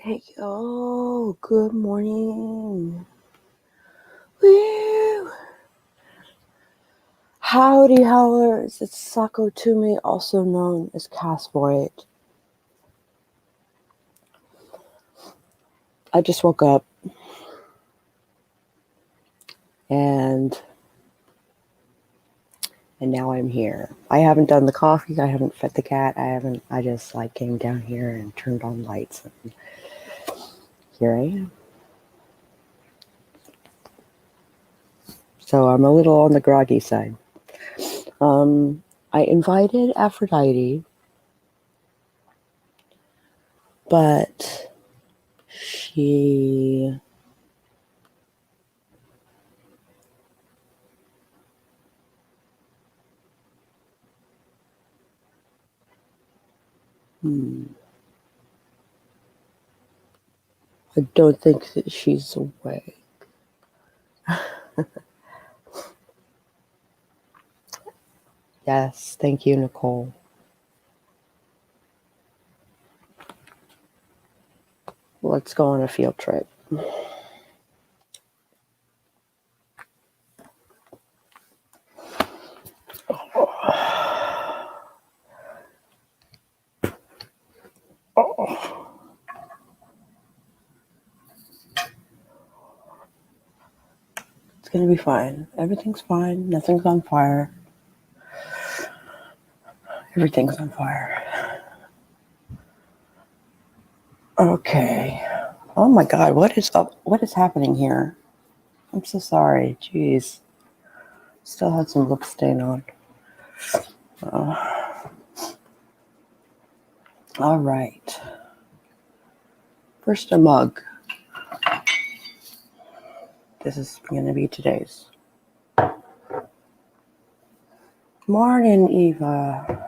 Hey, oh, good morning. Woo! Howdy, howlers. It's Sako Toomey, also known as Cass and Aphrodite. I just woke up and now I'm here. I haven't done the coffee. I haven't fed the cat. I just came down here and turned on lights. And here I am. So I'm a little on the groggy side. I invited Aphrodite, but she I don't think that she's awake. Yes, thank you, Nicole. Let's go on a field trip. It's gonna be fine. Everything's fine. Nothing's on fire. Everything's on fire. Okay. Oh my God, what is up? What is happening here? I'm so sorry. Jeez. Still had some lip stain on. All right. First, a mug. This is going to be today's. Morning, Eva.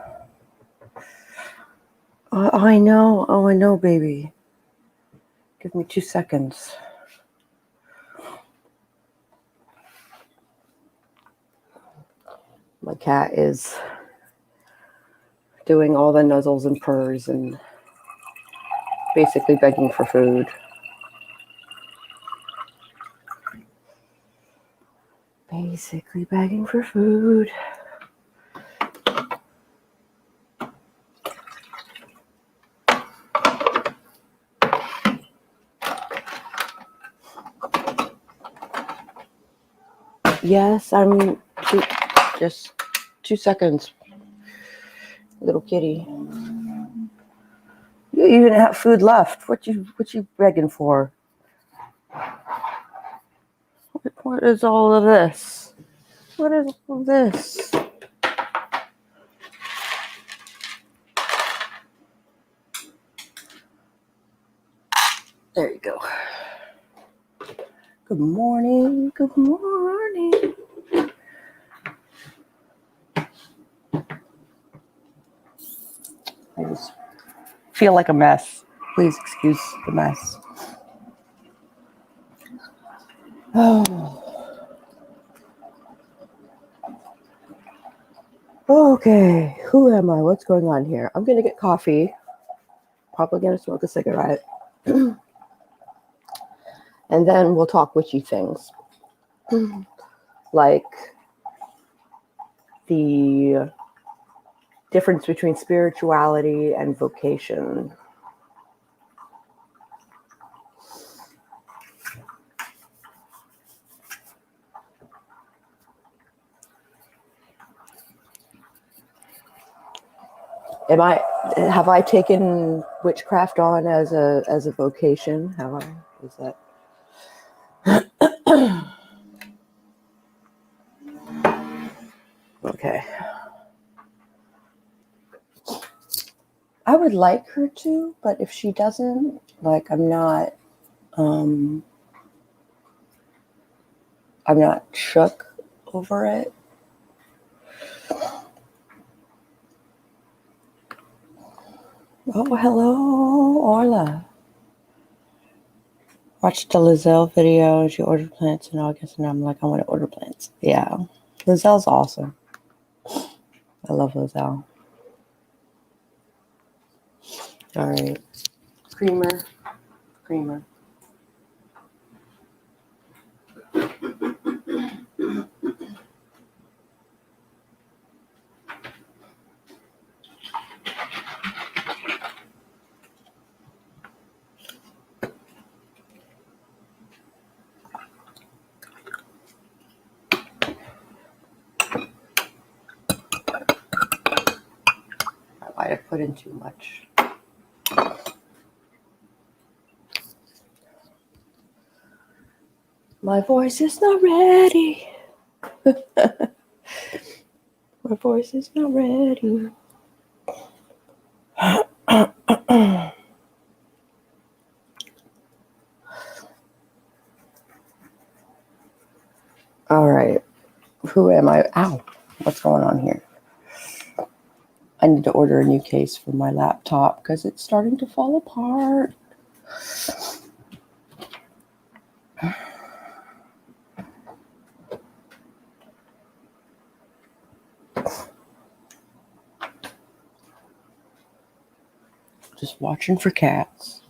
I know. Oh, I know, baby. Give me 2 seconds. My cat is doing all the nuzzles and purrs and basically begging for food. Basically begging for food. Yes, I'm just 2 seconds. Little kitty. You even have food left. What you begging for? What is all of this? What is all this? There you go. Good morning. Good morning. I just feel like a mess. Please excuse the mess. Oh. Okay. Who am I? What's going on here? I'm going to get coffee. Probably going to smoke a cigarette. And then we'll talk witchy things. Like the difference between spirituality and vocation. Have I taken witchcraft on as a vocation? Have I? Is that okay? I would like her to, but if she doesn't, I'm not shook over it. Oh, hello, Orla. Watched the Lizelle video. She ordered plants in August, and I'm like, I want to order plants. Yeah, Lizelle's awesome. I love Lizelle. All right, creamer. creamer. I might have put in too much. My voice is not ready. My voice is not ready. All right. Who am I? Ow. What's going on here? I need to order a new case for my laptop because it's starting to fall apart. Just watching for cats.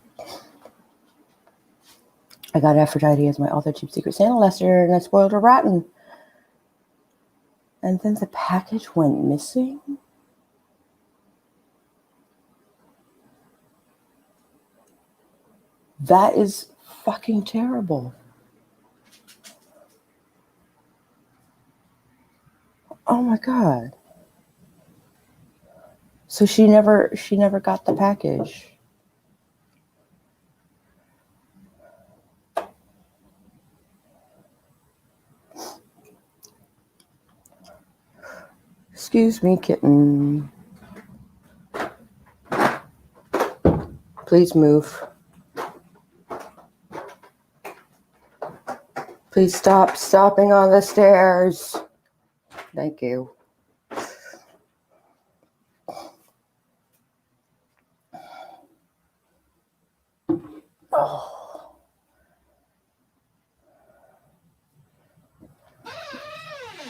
I got Aphrodite as my author cheap secret Santa Lester, and I spoiled her rotten. And then the package went missing? That is fucking terrible. Oh my god. So she never got the package. Excuse me, kitten. Please move. Please stop stopping on the stairs. Thank you. Oh.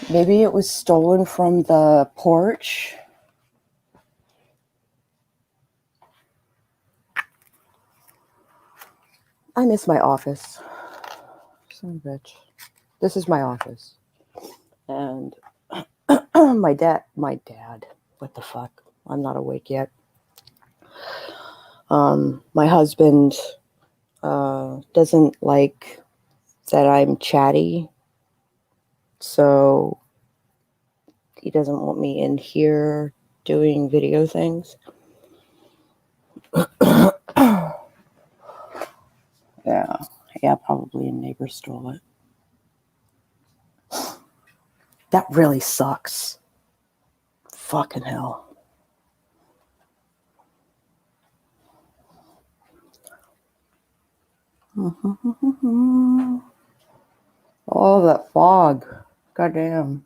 Maybe it was stolen from the porch. I miss my office. Son of a bitch. This is my office. And my dad, what the fuck? I'm not awake yet. My husband doesn't like that I'm chatty, so he doesn't want me in here doing video things. Yeah, probably a neighbor stole it. That really sucks. Fucking hell. Oh, that fog. Goddamn.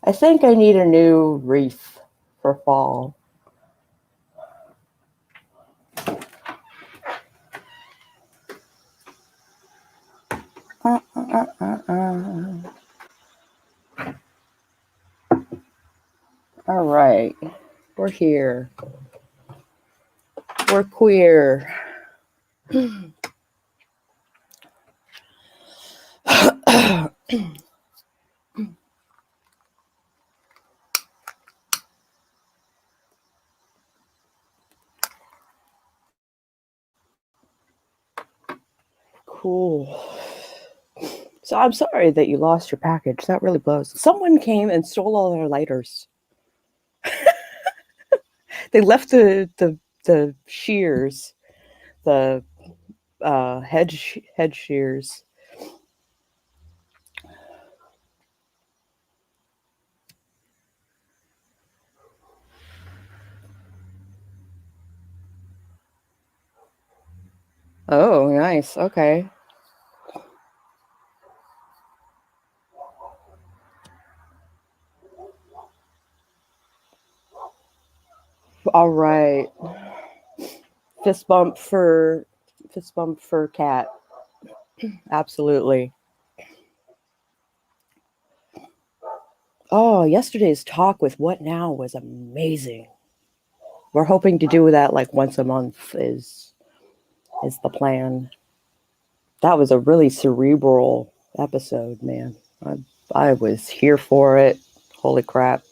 I think I need a new wreath for fall. All right, we're here. We're queer. Cool. So I'm sorry that you lost your package. That really blows. Someone came and stole all our lighters. They left the shears, the head shears. Oh, nice. Okay. All right. Fist bump for Fist bump for Kat. Absolutely. Oh, yesterday's talk with What Now was amazing. We're hoping to do that like once a month is the plan. That was a really cerebral episode, man. I was here for it. Holy crap.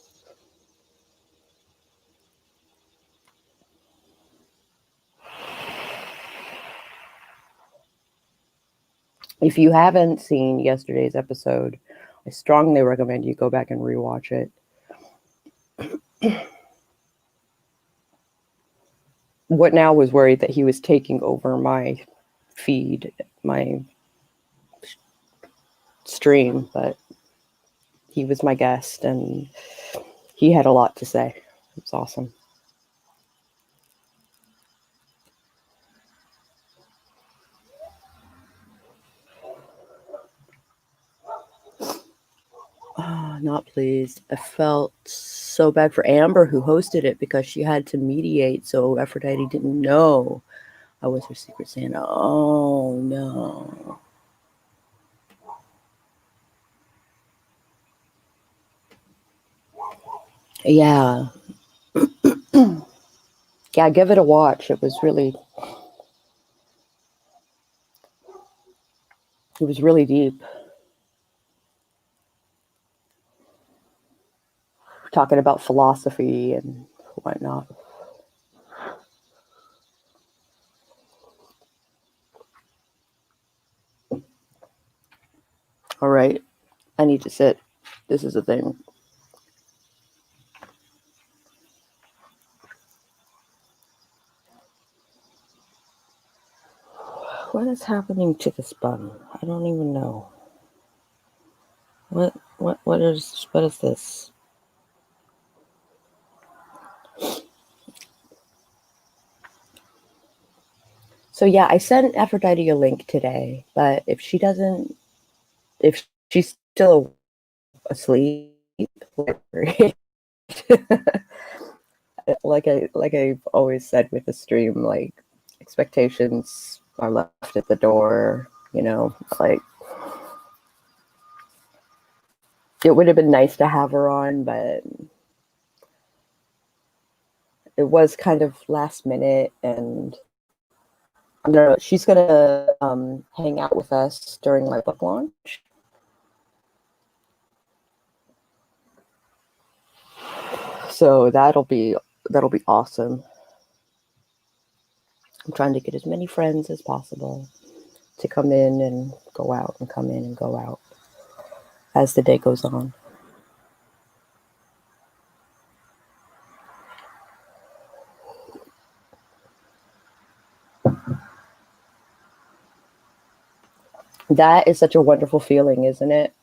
If you haven't seen yesterday's episode, I strongly recommend you go back and rewatch it. What Now was worried that he was taking over my feed, my stream, but he was my guest and he had a lot to say. It's awesome. Oh, not pleased. I felt so bad for Amber, who hosted it, because she had to mediate, so Aphrodite didn't know I was her secret Santa. Oh, no. Yeah. Yeah, give it a watch. It was really deep. Talking about philosophy and whatnot. All right. I need to sit. This is a thing. What is happening to this bun? I don't even know. What is this? So yeah, I sent Aphrodite a link today, but if she's still asleep, like I've always said with the stream, like expectations are left at the door, like it would have been nice to have her on, but it was kind of last minute, and I don't know, she's gonna hang out with us during my book launch. So that'll be awesome. I'm trying to get as many friends as possible to come in and go out and come in and go out as the day goes on. That is such a wonderful feeling, isn't it?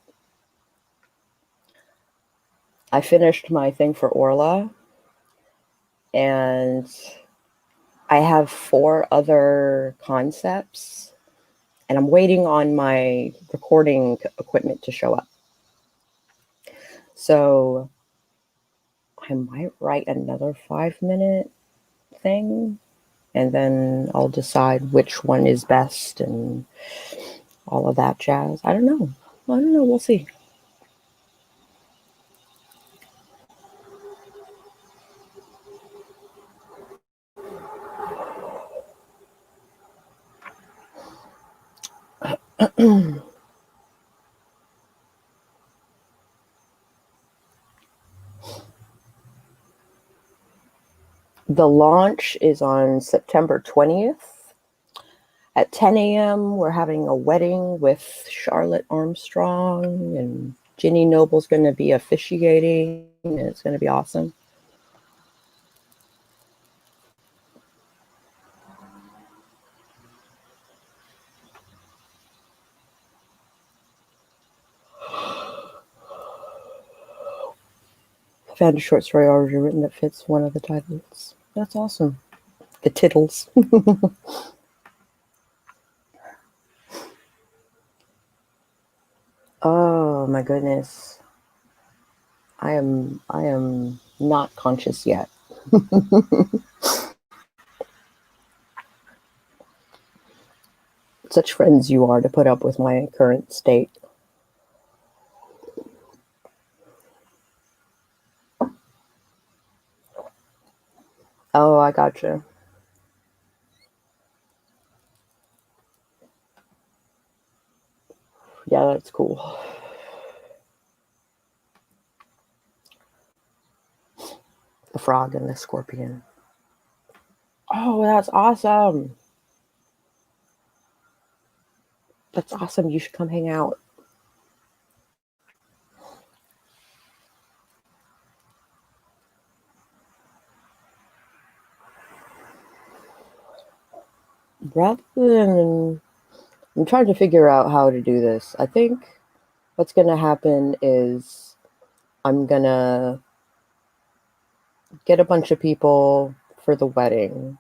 I finished my thing for Orla, and I have 4 other concepts, and I'm waiting on my recording equipment to show up. So I might write another 5-minute thing, and then I'll decide which one is best and all of that jazz. I don't know. We'll see. The launch is on September 20th. At 10 a.m., we're having a wedding with Charlotte Armstrong, and Ginny Noble's going to be officiating, and it's going to be awesome. I found a short story already written that fits one of the titles. That's awesome. The tittles. Oh my goodness. I am not conscious yet. Such friends you are to put up with my current state. Oh, I gotcha. Yeah, that's cool. The frog and the scorpion. Oh, that's awesome. That's awesome. You should come hang out. Rather than, I'm trying to figure out how to do this. I think what's going to happen is I'm going to get a bunch of people for the wedding.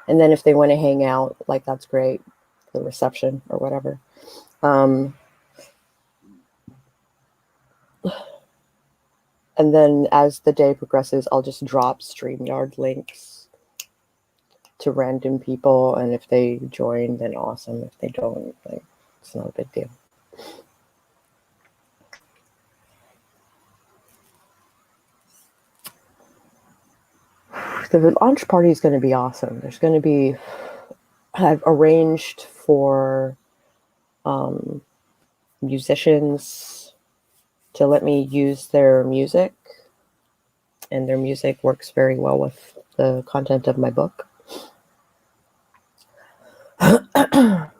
And then if they want to hang out, like, that's great. The reception or whatever. And then as the day progresses, I'll just drop StreamYard links to random people. And if they join, then awesome. If they don't, like, it's not a big deal. The launch party is going to be awesome. There's going to be, I've arranged for musicians to let me use their music, and their music works very well with the content of my book.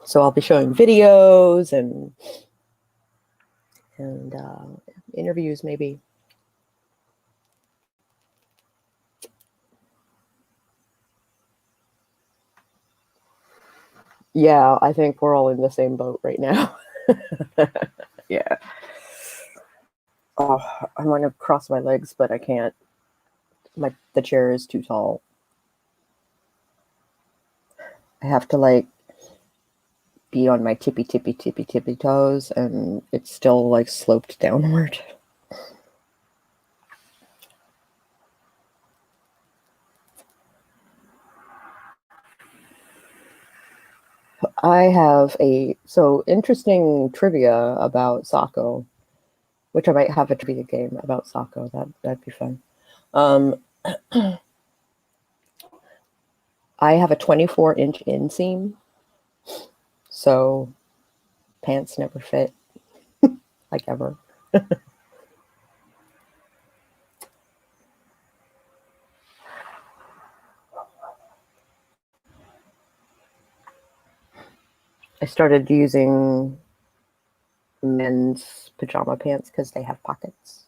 So I'll be showing videos and interviews, maybe. Yeah, I think we're all in the same boat right now. Yeah. Oh, I want to cross my legs, but I can't. The chair is too tall. I have to, like, be on my tippy toes, and it's still, like, sloped downward. I have interesting trivia about Sako, which I might have a trivia game about Sako. That'd be fun. I have a 24-inch inseam, so pants never fit, like, ever. I started using men's pajama pants because they have pockets.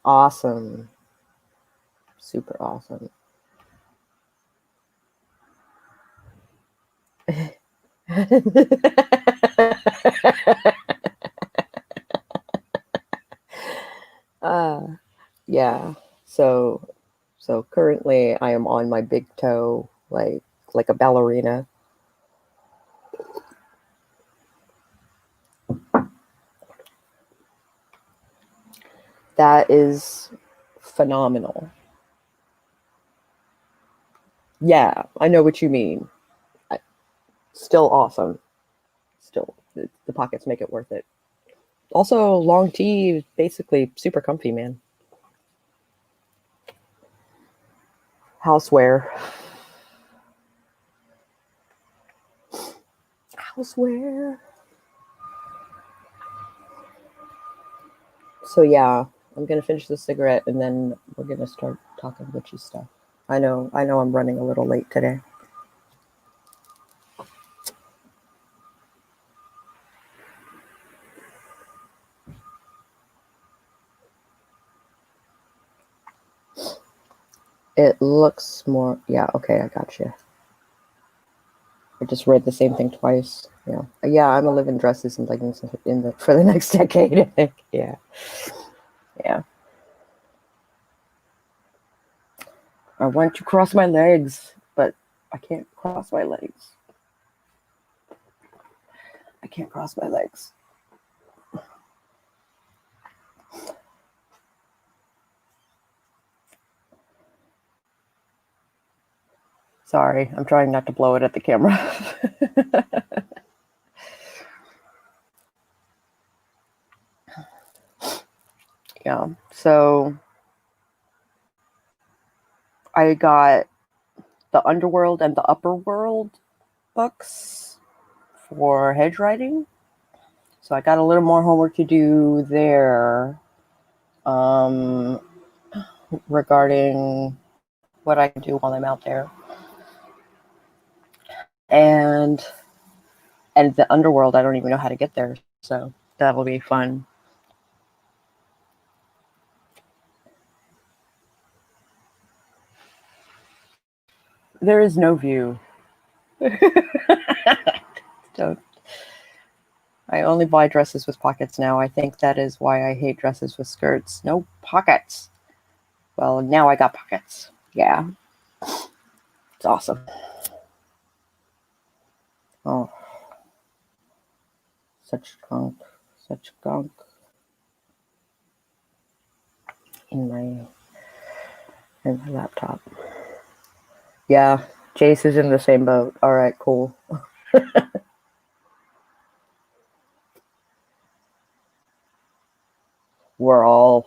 Awesome. Super awesome. Yeah. So currently I am on my big toe, like a ballerina. That is phenomenal. Yeah, I know what you mean. Still awesome. Still, the pockets make it worth it. Also, long tee, basically super comfy, man. Houseware. Houseware. So yeah, I'm gonna finish the cigarette and then we're gonna start talking witchy stuff. I know I'm running a little late today. It looks more, yeah, okay, I got you. I just read the same thing twice. Yeah, I'm gonna live in dresses and leggings for the next decade, I think. Yeah. I want to cross my legs, but I can't cross my legs. I can't cross my legs. Sorry, I'm trying not to blow it at the camera. Yeah, so I got the Underworld and the Upper World books for hedge writing. So I got a little more homework to do there regarding what I can do while I'm out there. And the Underworld, I don't even know how to get there. So that'll be fun. There is no view. Don't. I only buy dresses with pockets now. I think that is why I hate dresses with skirts. No pockets. Well, now I got pockets. Yeah. It's awesome. Oh. Such gunk. Such gunk. In my laptop. Yeah. Jace is in the same boat. All right, cool. We're all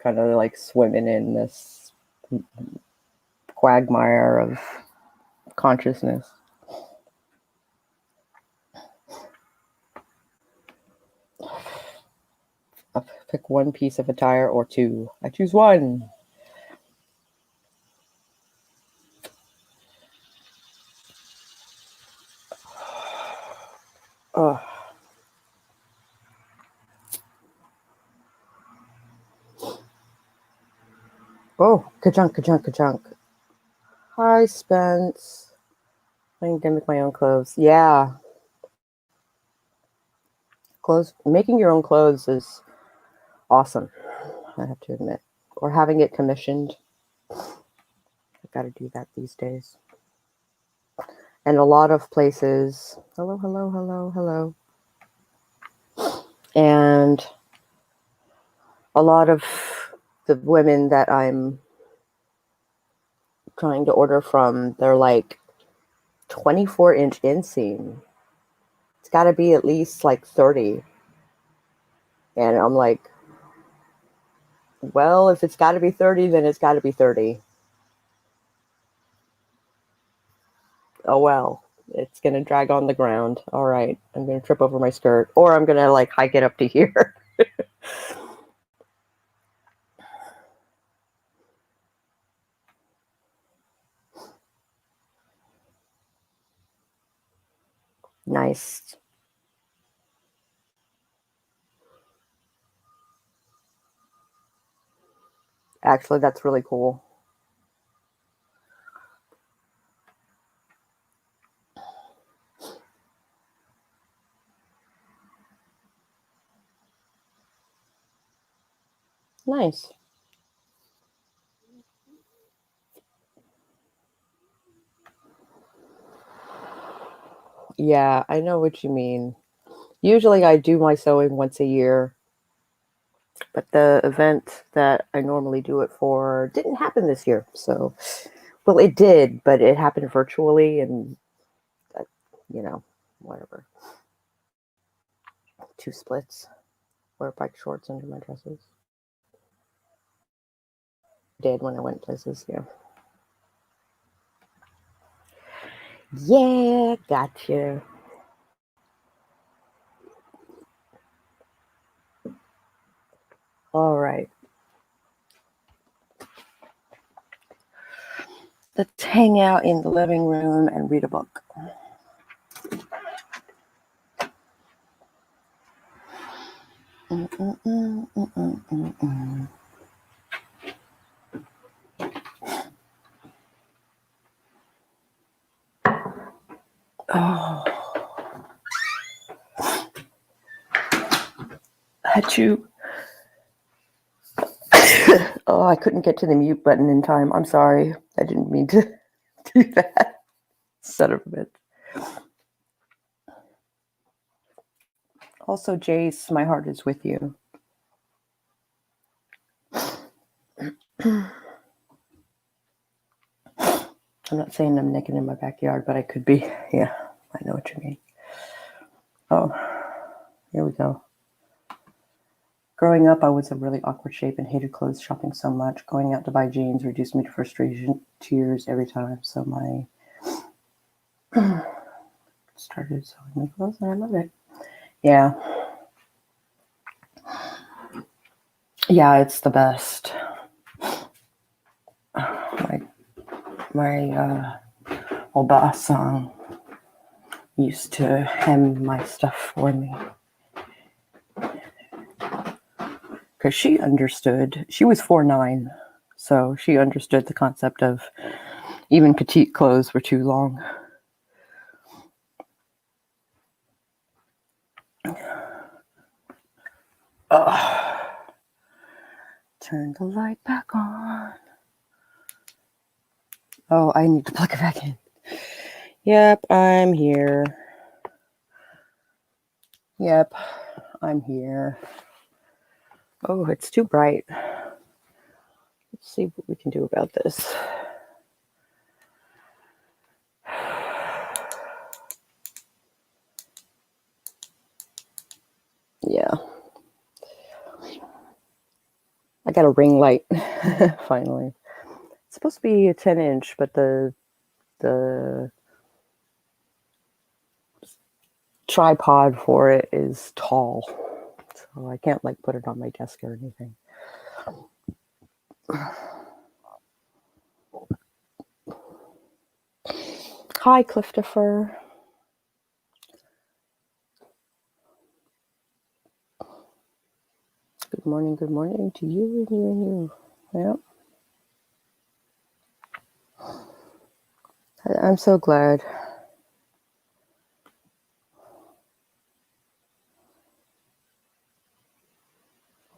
kind of like swimming in this quagmire of consciousness. I'll pick one piece of attire or two. I choose one. Oh. Oh, ka-chunk, ka-chunk, ka-chunk. Hi, Spence. I can make my own clothes. Yeah. Making your own clothes is awesome, I have to admit. Or having it commissioned. I've got to do that these days. And a lot of places, hello, hello, hello, hello. And a lot of the women that I'm trying to order from, they're like 24-inch inseam. It's got to be at least like 30. And I'm like, well, if it's got to be 30, then it's got to be 30. Oh, well, it's going to drag on the ground. All right, I'm going to trip over my skirt. Or I'm going to like hike it up to here. Nice. Actually, that's really cool. Nice. Yeah, I know what you mean. Usually I do my sewing once a year, but the event that I normally do it for didn't happen this year. So, well, it did, but it happened virtually and, whatever. 2 splits. Wear bike shorts under my dresses. Did when I went places, yeah. Yeah, gotcha. All right. Let's hang out in the living room and read a book. Oh. Achoo. Oh, I couldn't get to the mute button in time. I'm sorry. I didn't mean to do that. Son of a bitch. Also, Jace, my heart is with you. I'm not saying I'm naked in my backyard, but I could be. Yeah, I know what you mean. Oh, here we go. Growing up, I was a really awkward shape and hated clothes shopping so much. Going out to buy jeans reduced me to frustration, tears every time. So my started sewing my clothes, and I love it. Yeah. Yeah, it's the best. My old boss used to hem my stuff for me. Because she understood. She was 4'9", so she understood the concept of even petite clothes were too long. Turn the light back on. Oh, I need to plug it back in. Yep, I'm here. Yep, I'm here. Oh, it's too bright. Let's see what we can do about this. Yeah. I got a ring light, finally. It's supposed to be a 10-inch, but the tripod for it is tall. So I can't like put it on my desk or anything. Hi, Cliftofer. Good morning to you and you and you. Yeah. I'm so glad.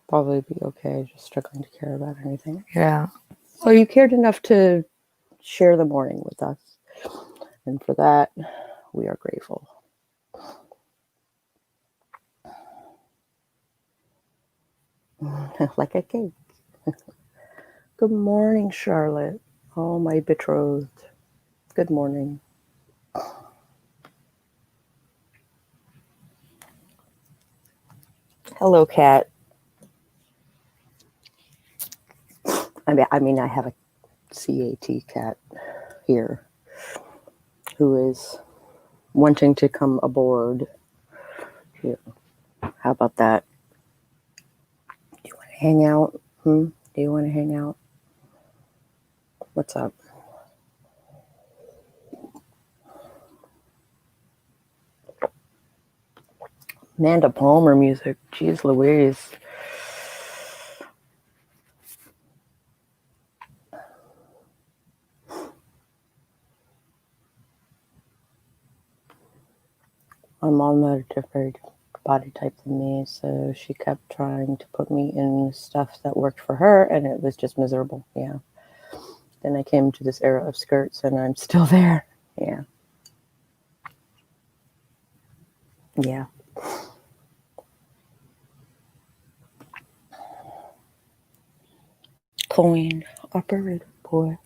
Probably be okay, just struggling to care about anything. Yeah. Well, you cared enough to share the morning with us. And for that, we are grateful. Like a cake. Good morning, Charlotte. Oh, my betrothed. Good morning. Hello, cat. I mean, I have a CAT cat here who is wanting to come aboard. Here. How about that? Do you want to hang out? Do you want to hang out? What's up? Amanda Palmer music. Jeez Louise. My mom had a different body type than me, so she kept trying to put me in stuff that worked for her, and it was just miserable. Yeah. Then I came to this era of skirts, and I'm still there. Yeah. Yeah. Coin operator boy.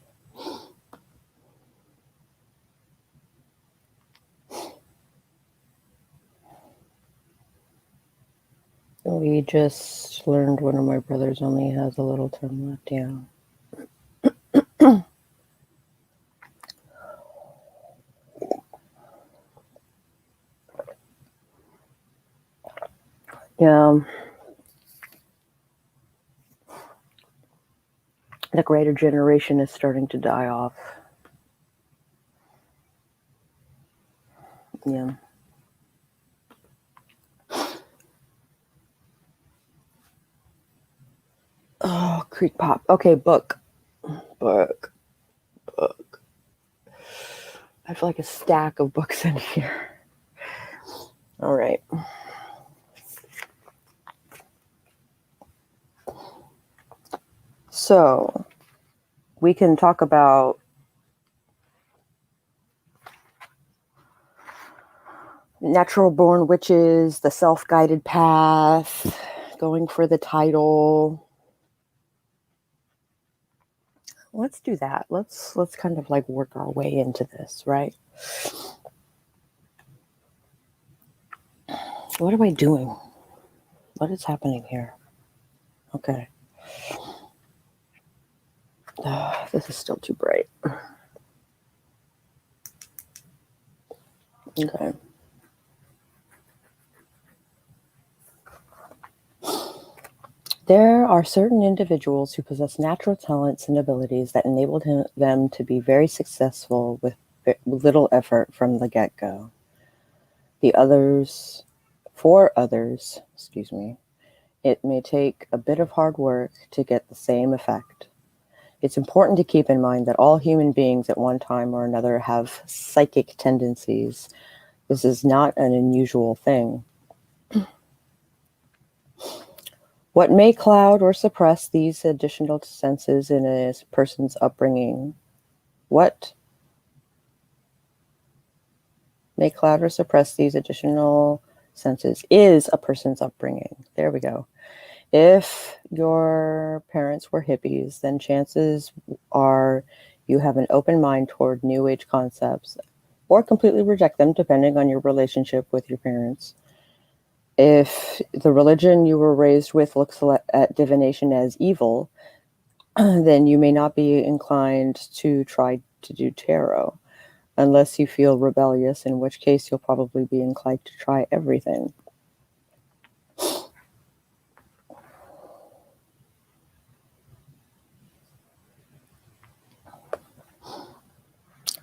We just learned one of my brothers only has a little term left. Yeah. Yeah. The greater generation is starting to die off. Yeah. Oh, Creek Pop. Okay, book. I have like a stack of books in here. All right. So we can talk about natural born witches, the self-guided path, going for the title. let's do that. Let's kind of like work our way into this, right? What am I doing? What is happening here? Okay. This is still too bright. Okay. There are certain individuals who possess natural talents and abilities that enable them to be very successful with little effort from the get-go. For others, it may take a bit of hard work to get the same effect. It's important to keep in mind that all human beings at one time or another have psychic tendencies. This is not an unusual thing. What may cloud or suppress these additional senses in a person's upbringing? What may cloud or suppress these additional senses is a person's upbringing. There we go. If your parents were hippies, then chances are you have an open mind toward New Age concepts, or completely reject them depending on your relationship with your parents. If the religion you were raised with looks at divination as evil, then you may not be inclined to try to do tarot, unless you feel rebellious, in which case you'll probably be inclined to try everything.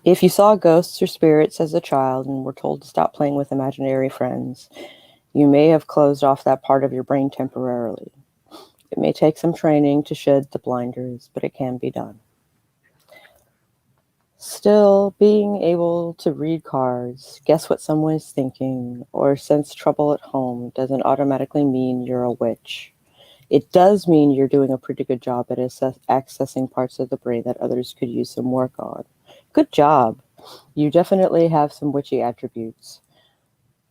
If you saw ghosts or spirits as a child and were told to stop playing with imaginary friends, you may have closed off that part of your brain temporarily. It may take some training to shed the blinders, but it can be done. Still, being able to read cards, guess what someone is thinking, or sense trouble at home doesn't automatically mean you're a witch. It does mean you're doing a pretty good job at accessing parts of the brain that others could use some work on. Good job. You definitely have some witchy attributes.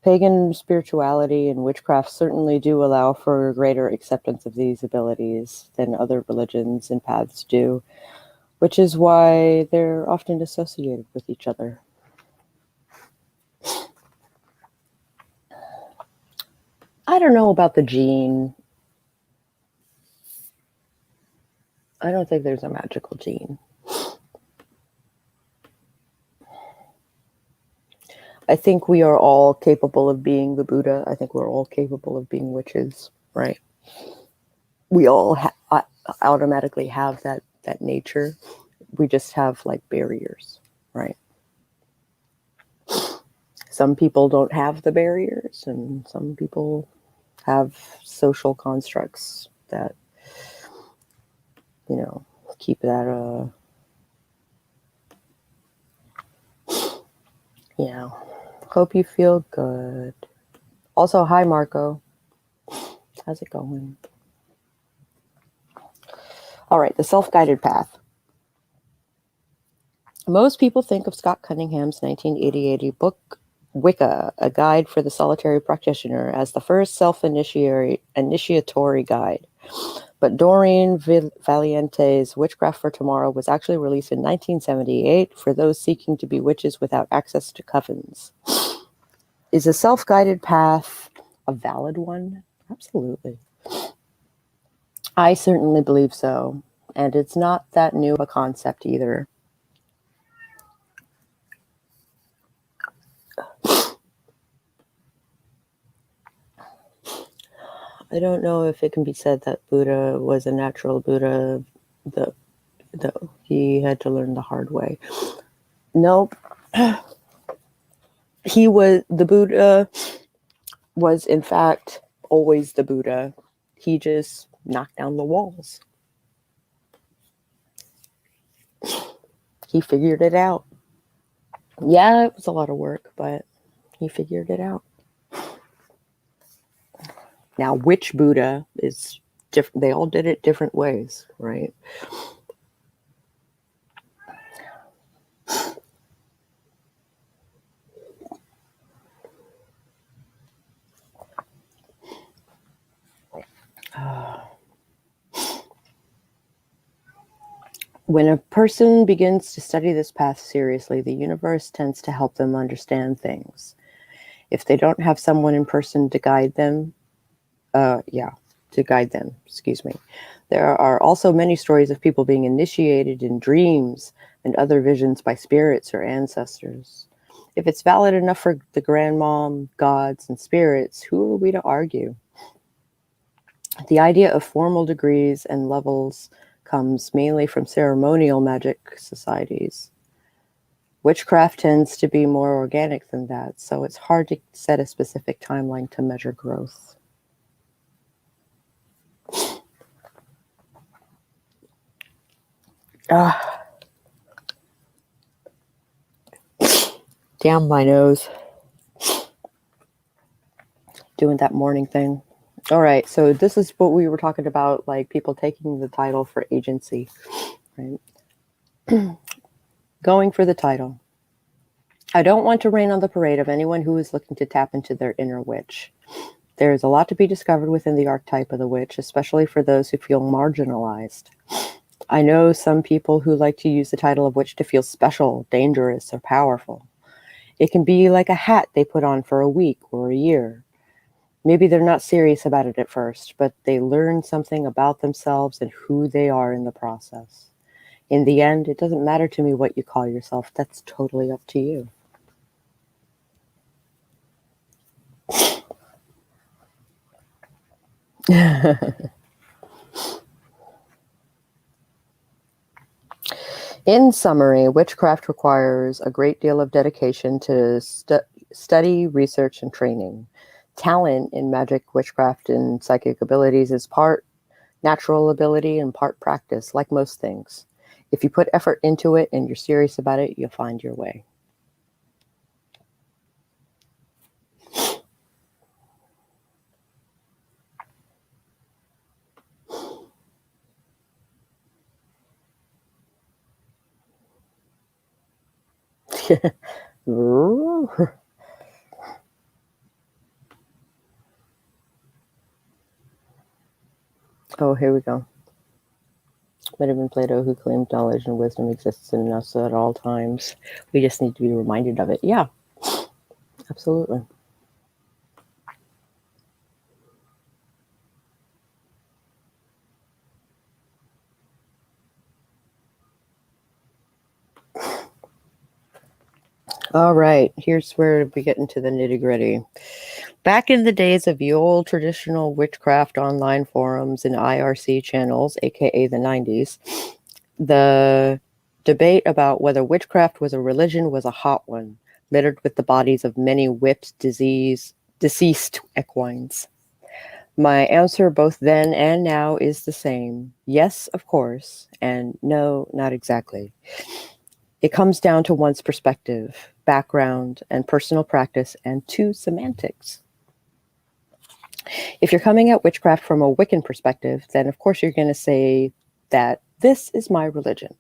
Pagan spirituality and witchcraft certainly do allow for a greater acceptance of these abilities than other religions and paths do, which is why they're often associated with each other. I don't know about the gene. I don't think there's a magical gene. I think we are all capable of being the Buddha. I think we're all capable of being witches, right? We all automatically have that nature. We just have like barriers, right? Some people don't have the barriers, and some people have social constructs that, keep that, hope you feel good. Also, hi, Marco. How's it going? All right, the self-guided path. Most people think of Scott Cunningham's 1988 book, Wicca, A Guide for the Solitary Practitioner, as the first self-initiatory guide. But Doreen Valiente's Witchcraft for Tomorrow was actually released in 1978 for those seeking to be witches without access to covens. Is a self-guided path a valid one? Absolutely. I certainly believe so. And it's not that new of a concept either. I don't know if it can be said that Buddha was a natural Buddha, though he had to learn the hard way. Nope. The Buddha was in fact always the Buddha. He just knocked down the walls. He figured it out. Yeah, it was a lot of work, but he figured it out. Now, which Buddha is different? They all did it different ways, right? When a person begins to study this path seriously, the universe tends to help them understand things. If they don't have someone in person to guide them, excuse me. There are also many stories of people being initiated in dreams and other visions by spirits or ancestors. If it's valid enough for the grandmom, gods, and spirits, who are we to argue? The idea of formal degrees and levels comes mainly from ceremonial magic societies. Witchcraft tends to be more organic than that, so it's hard to set a specific timeline to measure growth. Damn my nose. Doing that morning thing. All right, so this is what we were talking about, like people taking the title for agency, right? Going for the title. I don't want to rain on the parade of anyone who is looking to tap into their inner witch. There is a lot to be discovered within the archetype of the witch, especially for those who feel marginalized. I know some people who like to use the title of witch to feel special, dangerous, or powerful. It can be like a hat they put on for a week or a year. Maybe they're not serious about it at first, but they learn something about themselves and who they are in the process. In the end, it doesn't matter to me what you call yourself. That's totally up to you. In summary, witchcraft requires a great deal of dedication to study, research, and training. Talent in magic, witchcraft, and psychic abilities is part natural ability and part practice, like most things. If you put effort into it and you're serious about it, you'll find your way. Oh, here we go. Might have been Plato who claimed knowledge and wisdom exists in us at all times. We just need to be reminded of it. Yeah, absolutely. All right, here's where we get into the nitty-gritty. Back in the days of the old traditional witchcraft online forums and IRC channels, aka the 90s, the debate about whether witchcraft was a religion was a hot one, littered with the bodies of many whipped, deceased equines. My answer both then and now is the same. Yes, of course, and no, not exactly. It comes down to one's perspective, background, and personal practice, and to semantics. If you're coming at witchcraft from a Wiccan perspective, then of course you're going to say that this is my religion.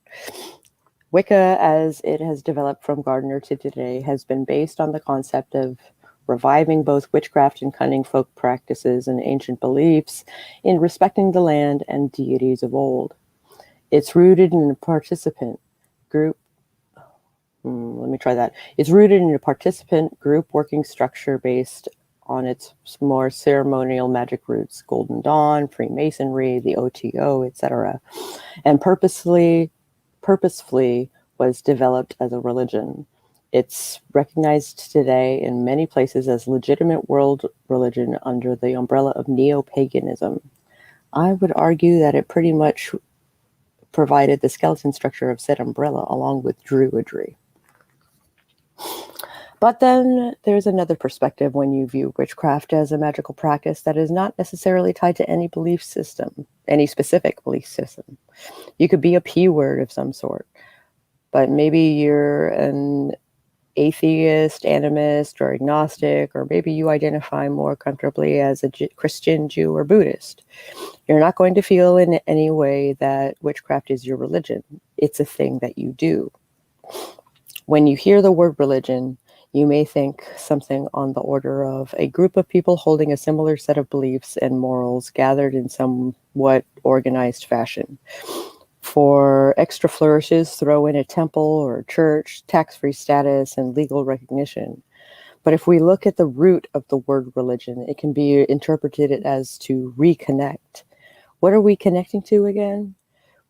Wicca, as it has developed from Gardner to today, has been based on the concept of reviving both witchcraft and cunning folk practices and ancient beliefs in respecting the land and deities of old. It's rooted in a participant group. It's rooted in a participant group working structure based on its more ceremonial magic roots, Golden Dawn, Freemasonry, the OTO, etc., and purposefully was developed as a religion. It's recognized today in many places as legitimate world religion under the umbrella of neo-paganism. I would argue that it pretty much provided the skeleton structure of said umbrella along with Druidry. But then there's another perspective when you view witchcraft as a magical practice that is not necessarily tied to any belief system, any specific belief system. You could be a P-word of some sort, but maybe you're an atheist, animist, or agnostic, or maybe you identify more comfortably as a Christian, Jew, or Buddhist. You're not going to feel in any way that witchcraft is your religion. It's a thing that you do. When you hear the word religion, you may think something on the order of a group of people holding a similar set of beliefs and morals gathered in somewhat organized fashion. For extra flourishes, throw in a temple or a church, tax-free status, and legal recognition. But if we look at the root of the word religion, it can be interpreted as to reconnect. What are we connecting to again?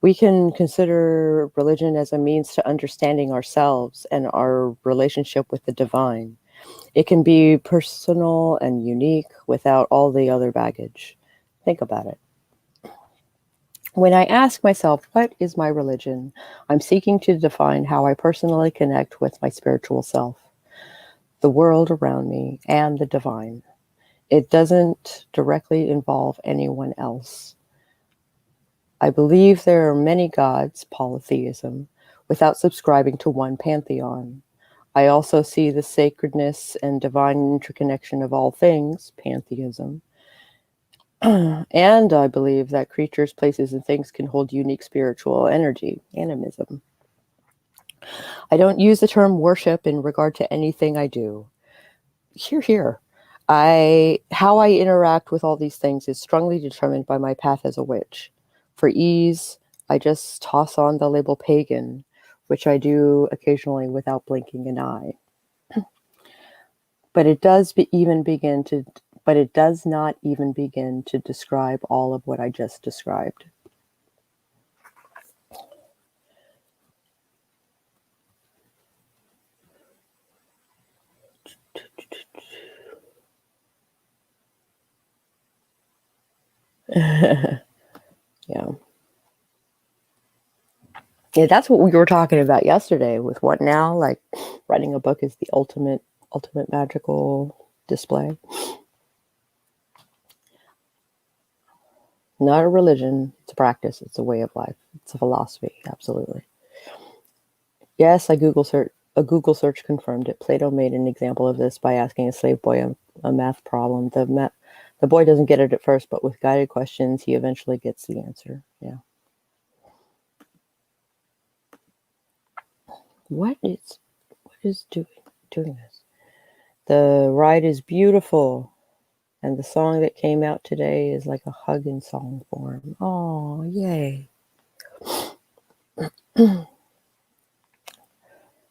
We can consider religion as a means to understanding ourselves and our relationship with the divine. It can be personal and unique without all the other baggage. Think about it. When I ask myself, what is my religion? I'm seeking to define how I personally connect with my spiritual self, the world around me, and the divine. It doesn't directly involve anyone else. I believe there are many gods, polytheism, without subscribing to one pantheon. I also see the sacredness and divine interconnection of all things, pantheism. And I believe that creatures, places, and things can hold unique spiritual energy, animism. I don't use the term worship in regard to anything I do. Here. How I interact with all these things is strongly determined by my path as a witch. For ease, I just toss on the label pagan, which I do occasionally without blinking an eye. But it does not even begin to describe all of what I just described. Yeah. Yeah, that's what we were talking about yesterday with what now? Like writing a book is the ultimate magical display. Not a religion, it's a practice, it's a way of life, it's a philosophy, absolutely. Yes, a Google search confirmed it. Plato made an example of this by asking a slave boy a math problem. The boy doesn't get it at first, but with guided questions, he eventually gets the answer. Yeah. What is doing this? The ride is beautiful, and the song that came out today is like a hug in song form. Oh, yay.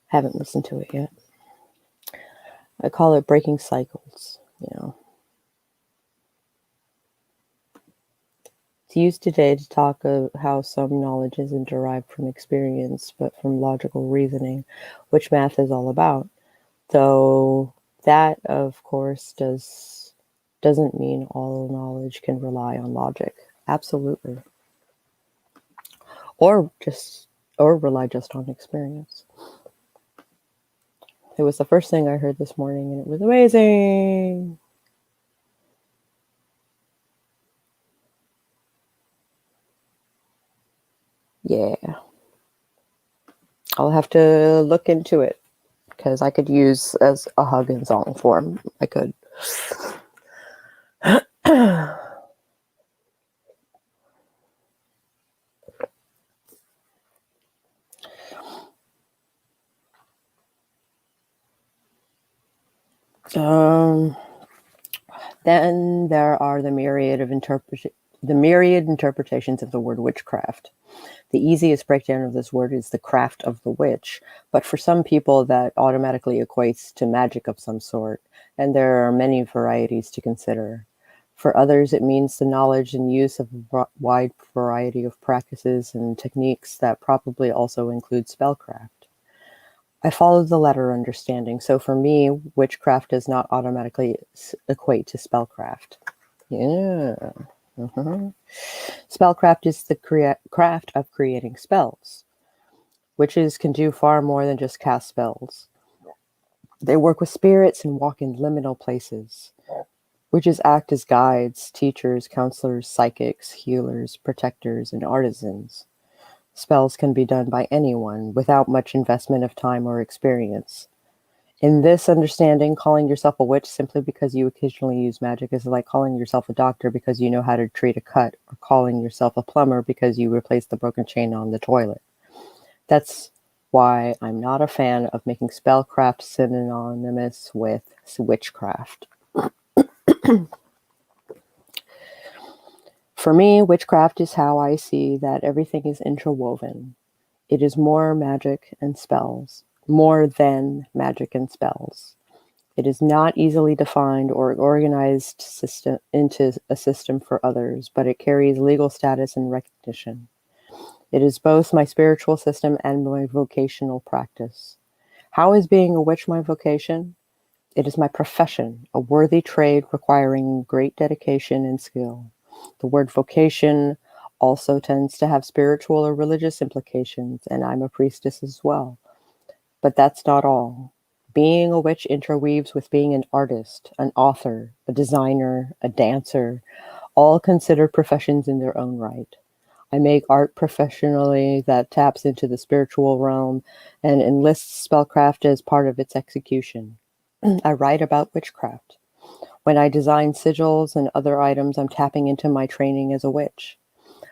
Haven't listened to it yet. I call it breaking cycles, It's used today to talk of how some knowledge isn't derived from experience, but from logical reasoning, which math is all about. Though that, of course, doesn't mean all knowledge can rely on logic. Absolutely. Or rely just on experience. It was the first thing I heard this morning, and it was amazing. Yeah. I'll have to look into it, because I could use as a hug in song form. I could. Then there are the myriad interpretations of the word witchcraft. The easiest breakdown of this word is the craft of the witch, but for some people that automatically equates to magic of some sort, and there are many varieties to consider. For others, it means the knowledge and use of a wide variety of practices and techniques that probably also include spellcraft. I follow the latter understanding, so for me, witchcraft does not automatically equate to spellcraft. Yeah. Spellcraft is the craft of creating spells. Witches can do far more than just cast spells. They work with spirits and walk in liminal places. Witches act as guides, teachers, counselors, psychics, healers, protectors, and artisans. Spells can be done by anyone without much investment of time or experience. In this understanding, calling yourself a witch simply because you occasionally use magic is like calling yourself a doctor because you know how to treat a cut, or calling yourself a plumber because you replaced the broken chain on the toilet. That's why I'm not a fan of making spellcraft synonymous with witchcraft. For me, witchcraft is how I see that everything is interwoven. It is more magic and spells, more than magic and spells. It is not easily defined or organized into a system for others, but it carries legal status and recognition. It is both my spiritual system and my vocational practice. How is being a witch my vocation? It is my profession, a worthy trade requiring great dedication and skill. The word vocation also tends to have spiritual or religious implications, and I'm a priestess as well. But that's not all. Being a witch interweaves with being an artist, an author, a designer, a dancer, all considered professions in their own right. I make art professionally that taps into the spiritual realm and enlists spellcraft as part of its execution. I write about witchcraft. When I design sigils and other items, I'm tapping into my training as a witch.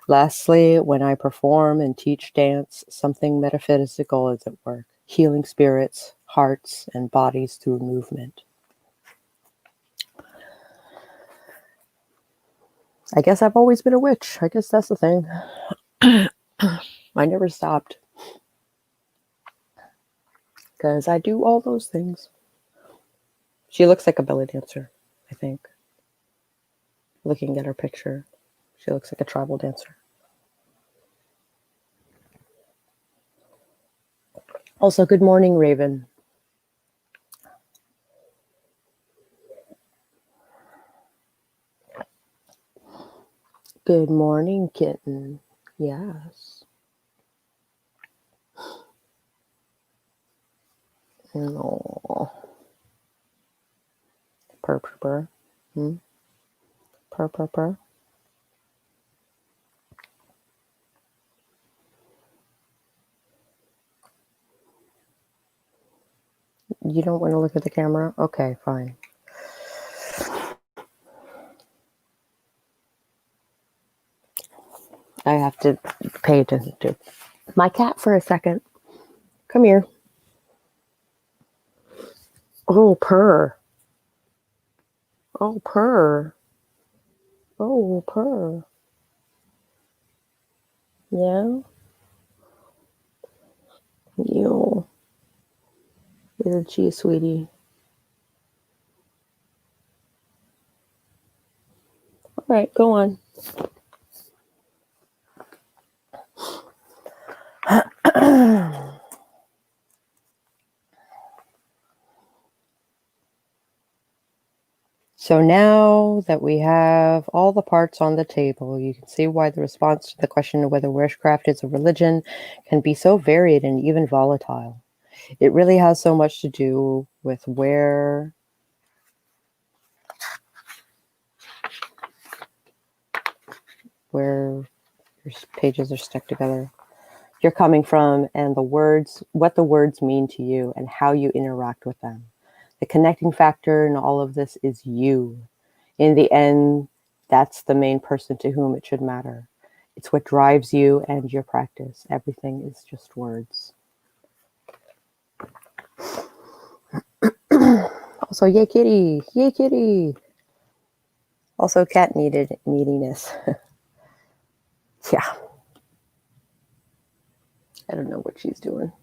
Lastly, when I perform and teach dance, something metaphysical is at work, healing spirits, hearts, and bodies through movement. I guess I've always been a witch. I guess that's the thing. I never stopped. Because I do all those things. She looks like a belly dancer, I think. Looking at her picture, she looks like a tribal dancer. Also, good morning, Raven. Good morning, kitten. Yes. No. Purr, purr, purr. Purr, purr, purr. You don't want to look at the camera? Okay, fine. I have to pay attention to my cat for a second. Come here. Oh, purr. Oh, purr. Oh, purr. Yeah? You. Isn't she a sweetie? All right, go on. So now that we have all the parts on the table, you can see why the response to the question of whether witchcraft is a religion can be so varied and even volatile. It really has so much to do with where your pages are stuck together, you're coming from, and the words, what the words mean to you and how you interact with them. The connecting factor in all of this is you. In the end, that's the main person to whom it should matter. It's what drives you and your practice. Everything is just words. Also, yay kitty, yay kitty. Also cat neediness. Yeah. I don't know what she's doing.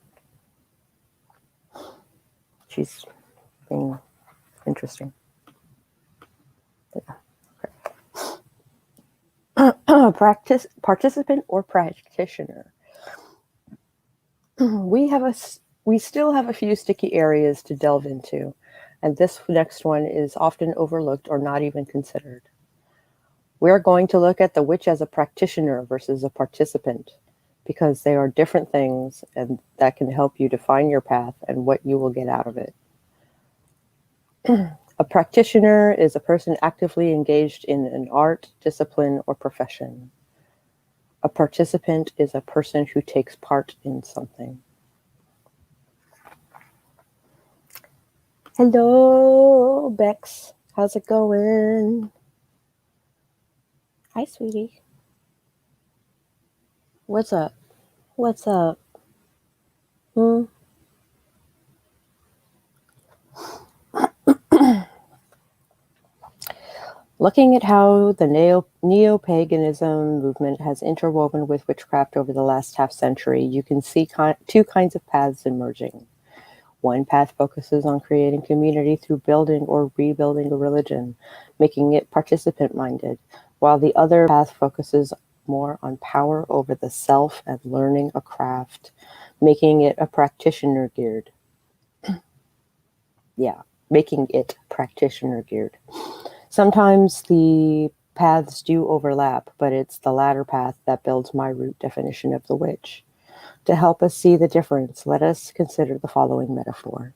She's being interesting. Yeah. Participant or practitioner. We still have a few sticky areas to delve into, and this next one is often overlooked or not even considered. We're going to look at the witch as a practitioner versus a participant, because they are different things, and that can help you define your path and what you will get out of it. A practitioner is a person actively engaged in an art, discipline, or profession. A participant is a person who takes part in something. Hello, Bex. How's it going? Hi, sweetie. What's up? What's up? Looking at how the neo-paganism movement has interwoven with witchcraft over the last half-century, you can see two kinds of paths emerging. One path focuses on creating community through building or rebuilding a religion, making it participant-minded, while the other path focuses more on power over the self and learning a craft, making it a practitioner-geared. Making it practitioner-geared. Sometimes the paths do overlap, but it's the latter path that builds my root definition of the witch. To help us see the difference, let us consider the following metaphor.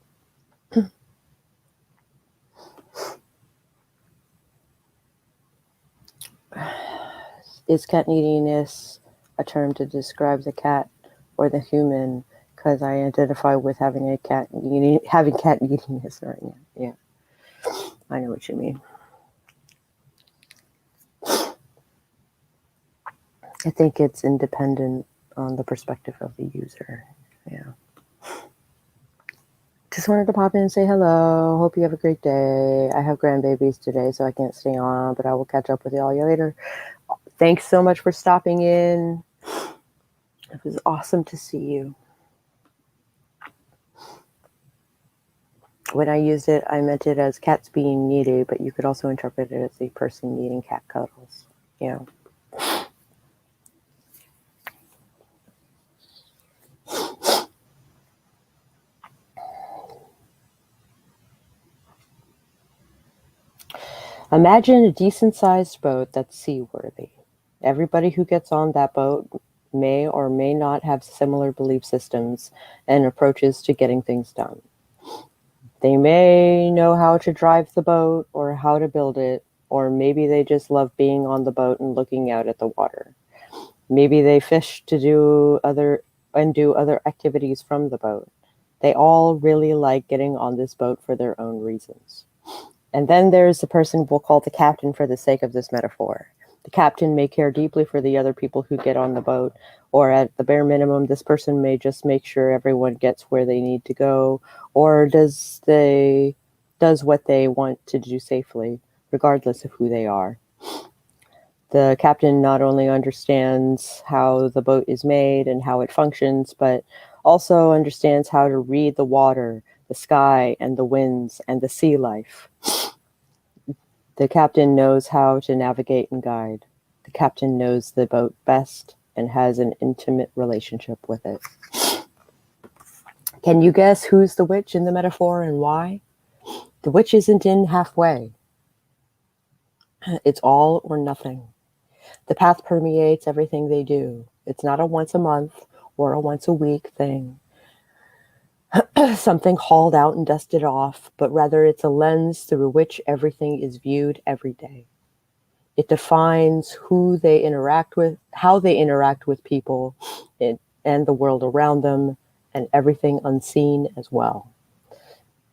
Is cat neediness a term to describe the cat or the human? Because I identify with having cat neediness right now. Yeah, I know what you mean. I think it's independent on the perspective of the user. Yeah. Just wanted to pop in and say hello. Hope you have a great day. I have grandbabies today, so I can't stay on, but I will catch up with y'all later. Thanks so much for stopping in. It was awesome to see you. When I used it, I meant it as cats being needy, but you could also interpret it as a person needing cat cuddles. Yeah. Imagine a decent-sized boat that's seaworthy. Everybody who gets on that boat may or may not have similar belief systems and approaches to getting things done. They may know how to drive the boat or how to build it, or maybe they just love being on the boat and looking out at the water. Maybe they fish to do other activities from the boat. They all really like getting on this boat for their own reasons. And then there's the person we'll call the captain for the sake of this metaphor. The captain may care deeply for the other people who get on the boat, or at the bare minimum, this person may just make sure everyone gets where they need to go, or does what they want to do safely, regardless of who they are. The captain not only understands how the boat is made and how it functions, but also understands how to read the water, the sky, and the winds, and the sea life. The captain knows how to navigate and guide. The captain knows the boat best and has an intimate relationship with it. Can you guess who's the witch in the metaphor and why? The witch isn't in halfway. It's all or nothing. The path permeates everything they do. It's not a once a month or a once a week thing. Something hauled out and dusted off, but rather it's a lens through which everything is viewed every day. It defines who they interact with, how they interact with people and the world around them, and everything unseen as well.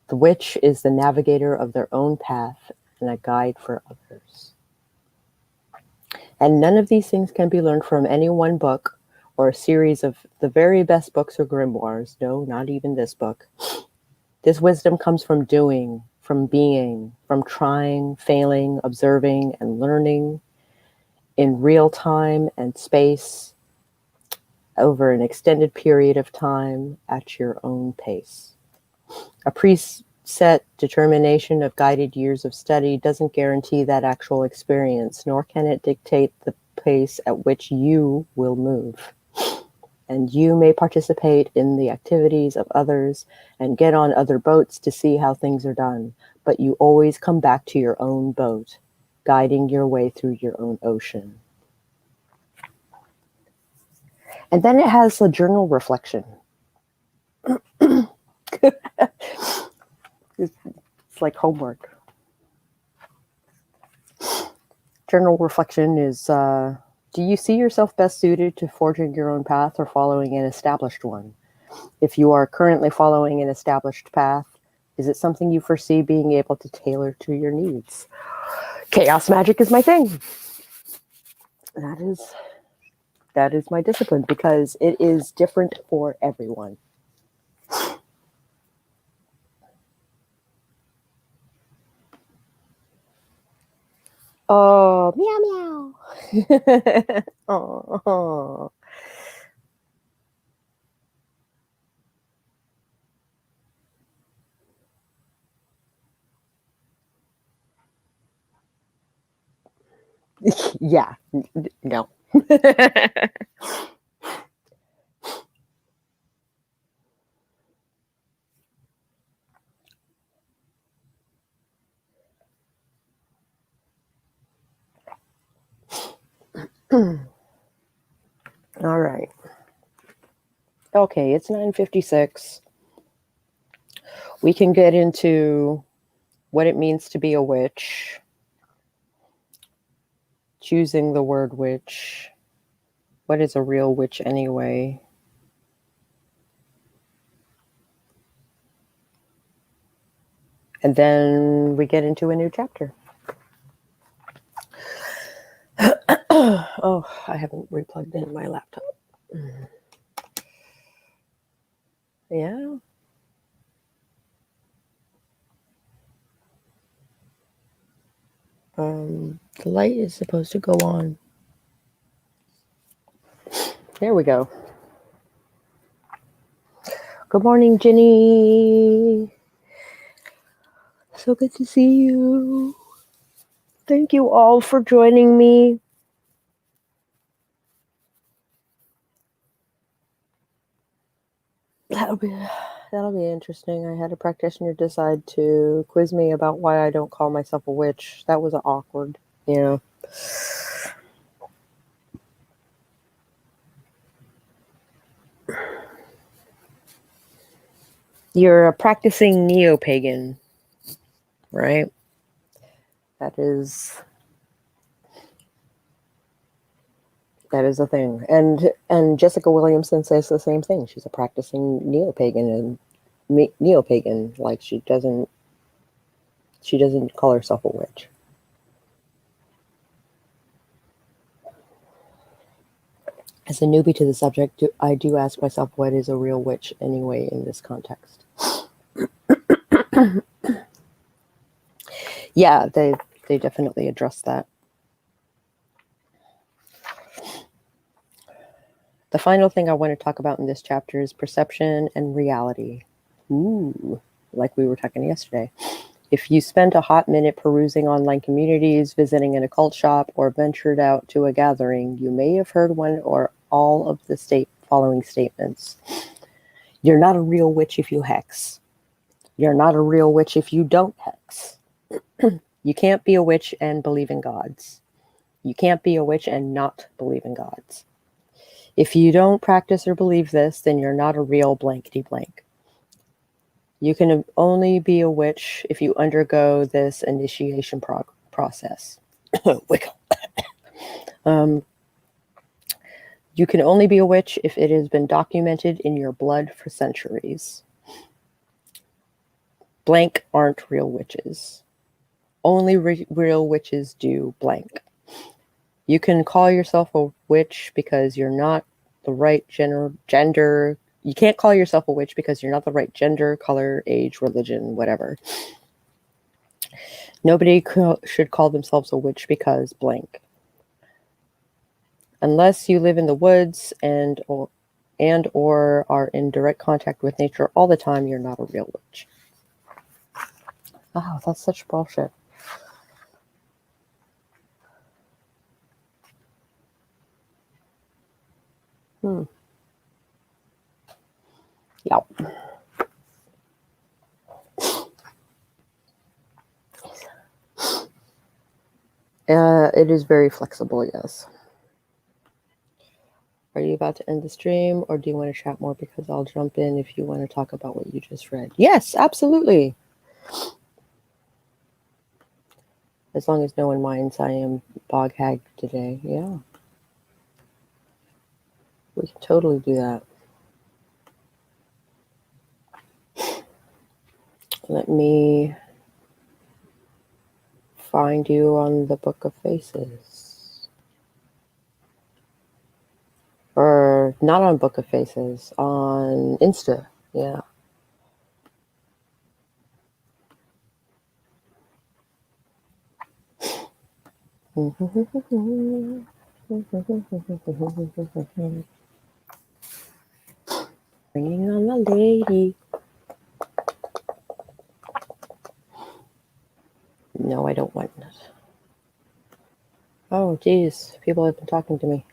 The witch is the navigator of their own path and a guide for others. And none of these things can be learned from any one book or a series of the very best books or grimoires. No, not even this book. This wisdom comes from doing, from being, from trying, failing, observing, and learning in real time and space over an extended period of time at your own pace. A preset determination of guided years of study doesn't guarantee that actual experience, nor can it dictate the pace at which you will move. And you may participate in the activities of others and get on other boats to see how things are done, but you always come back to your own boat, guiding your way through your own ocean. And then it has a journal reflection. It's like homework. Journal reflection is, do you see yourself best suited to forging your own path or following an established one? If you are currently following an established path, is it something you foresee being able to tailor to your needs? Chaos magic is my thing. That is my discipline because it is different for everyone. Oh, meow meow. Oh. Yeah, no. All right. Okay, it's 9:56. We can get into what it means to be a witch, choosing the word witch. What is a real witch anyway? And then we get into a new chapter. Oh, I haven't replugged in my laptop. Yeah. The light is supposed to go on. There we go. Good morning, Jenny. So good to see you. Thank you all for joining me. That'll be interesting. I had a practitioner decide to quiz me about why I don't call myself a witch. That was awkward, you know. You're a practicing neo-pagan, right? That is a thing. And Jessica Williamson says the same thing. She's a practicing neo-pagan, and neo-pagan, like she doesn't call herself a witch. As a newbie to the subject, I do ask myself, what is a real witch anyway in this context? Yeah, they definitely address that. The final thing I want to talk about in this chapter is perception and reality. Ooh, like we were talking yesterday. If you spent a hot minute perusing online communities, visiting an occult shop, or ventured out to a gathering, you may have heard one or all of the following statements. You're not a real witch if you hex. You're not a real witch if you don't hex. You can't be a witch and believe in gods. You can't be a witch and not believe in gods. If you don't practice or believe this, then you're not a real blankety blank. You can only be a witch if you undergo this initiation process. Wicca. You can only be a witch if it has been documented in your blood for centuries. Blank aren't real witches. Only real witches do blank. You can call yourself a witch because you're not the right gender. You can't call yourself a witch because you're not the right gender, color, age, religion, whatever. Nobody should call themselves a witch because blank. Unless you live in the woods and or are in direct contact with nature all the time, you're not a real witch. Oh, that's such bullshit. Yeah. It is very flexible, yes. Are you about to end the stream, or do you want to chat more? Because I'll jump in if you want to talk about what you just read. Yes, absolutely. As long as no one minds, I am bog hag today. Yeah. We can totally do that. Let me find you on the Book of Faces. Or not on Book of Faces, on Insta. Yeah. Bringing on the lady. No, I don't want it. Oh, geez. People have been talking to me.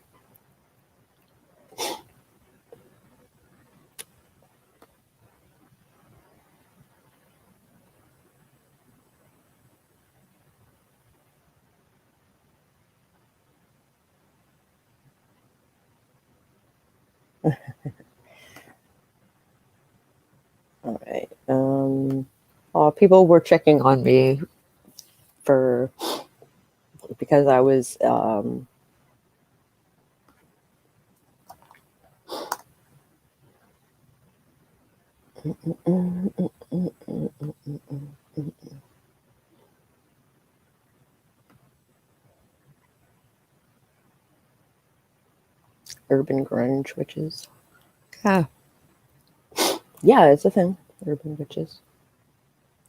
All right. People were checking on me because I was urban grunge witches. Yeah, it's a thing. Urban witches.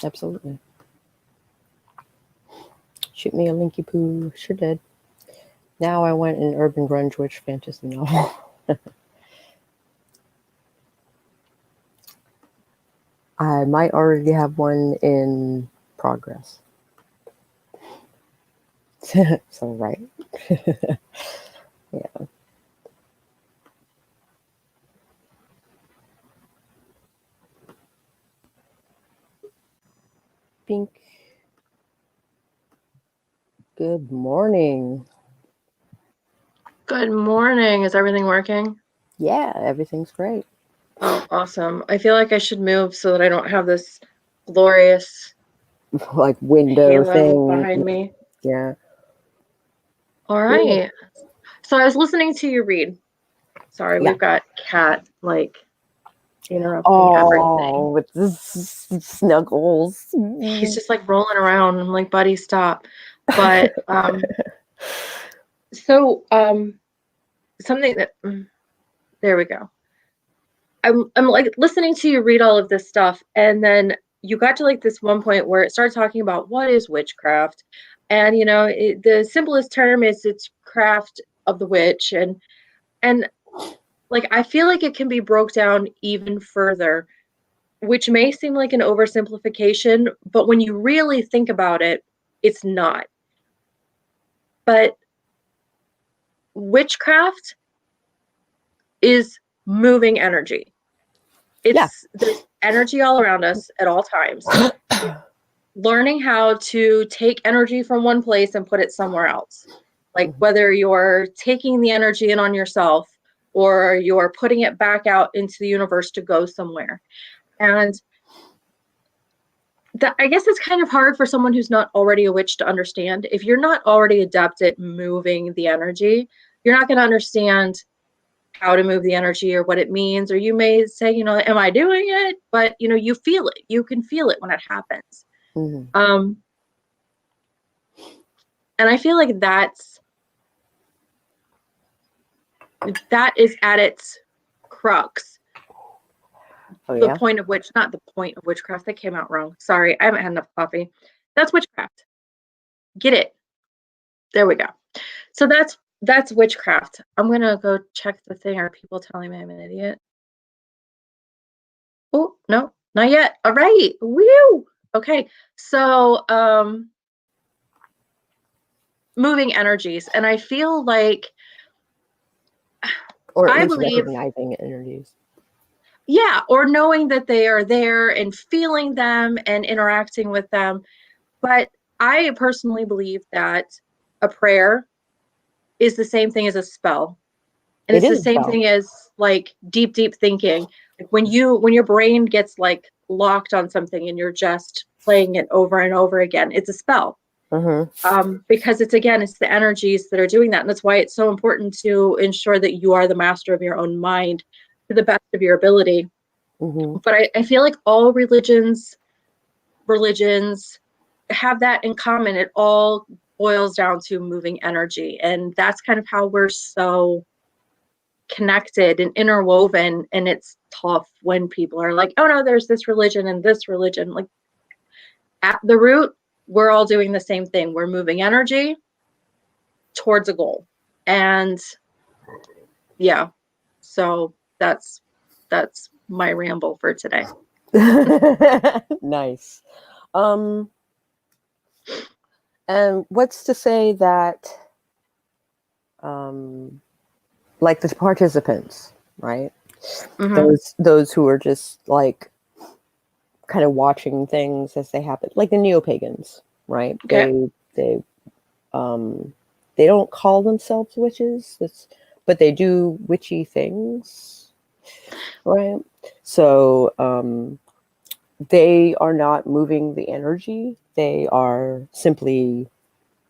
Absolutely. Shoot me a linky poo. Sure did. Now I want an urban grunge witch fantasy novel. I might already have one in progress. So, right. Yeah. Pink. Good morning. Good morning. Is everything working? Yeah, everything's great. Oh, awesome. I feel like I should move so that I don't have this glorious Like window halo thing. behind me. Yeah. All right. So I was listening to you read. Sorry, Yeah. we've got Cat interrupting everything. With the snuggles. He's just like rolling around. I'm like, buddy, stop. But something that there we go. I'm like listening to you read all of this stuff, and then you got to like this one point where it started talking about what is witchcraft, and the simplest term is it's craft of the witch, and like I feel like it can be broke down even further, which may seem like an oversimplification, but when you really think about it, it's not. But witchcraft is moving energy. There's energy all around us at all times. Learning how to take energy from one place and put it somewhere else. Like whether you're taking the energy in on yourself or you're putting it back out into the universe to go somewhere. And I guess it's kind of hard for someone who's not already a witch to understand. If you're not already adept at moving the energy, you're not going to understand how to move the energy or what it means. Or you may say, am I doing it? But, you feel it. You can feel it when it happens. Mm-hmm. And I feel like that is at its crux. The point of not the point of witchcraft. That came out wrong. Sorry, I haven't had enough coffee. That's witchcraft. Get it? There we go. So that's witchcraft. I'm gonna go check the thing. Are people telling me I'm an idiot? Oh, no, not yet. All right. Woo! Okay. So moving energies. And I feel like or at I least believe recognizing energies. Yeah, or knowing that they are there and feeling them and interacting with them. But I personally believe that a prayer is the same thing as a spell. And it's the same thing as like deep thinking. Like when your brain gets like locked on something and you're just playing it over and over again, it's a spell. Because it's the energies that are doing that. And that's why it's so important to ensure that you are the master of your own mind to the best of your ability. But I feel like all religions have that in common. It all boils down to moving energy. And that's kind of how we're so connected and interwoven. And it's tough when people are like, oh no, there's this religion and this religion. Like at the root, we're all doing the same thing. We're moving energy. towards a goal. And yeah, so that's my ramble for today. Nice. And what's to say that, like the participants, right? Mm-hmm. Those who are just like kind of watching things as they happen, like the neo-pagans, right? Okay. Um, they don't call themselves witches, but they do witchy things, right? So they are not moving the energy; they are simply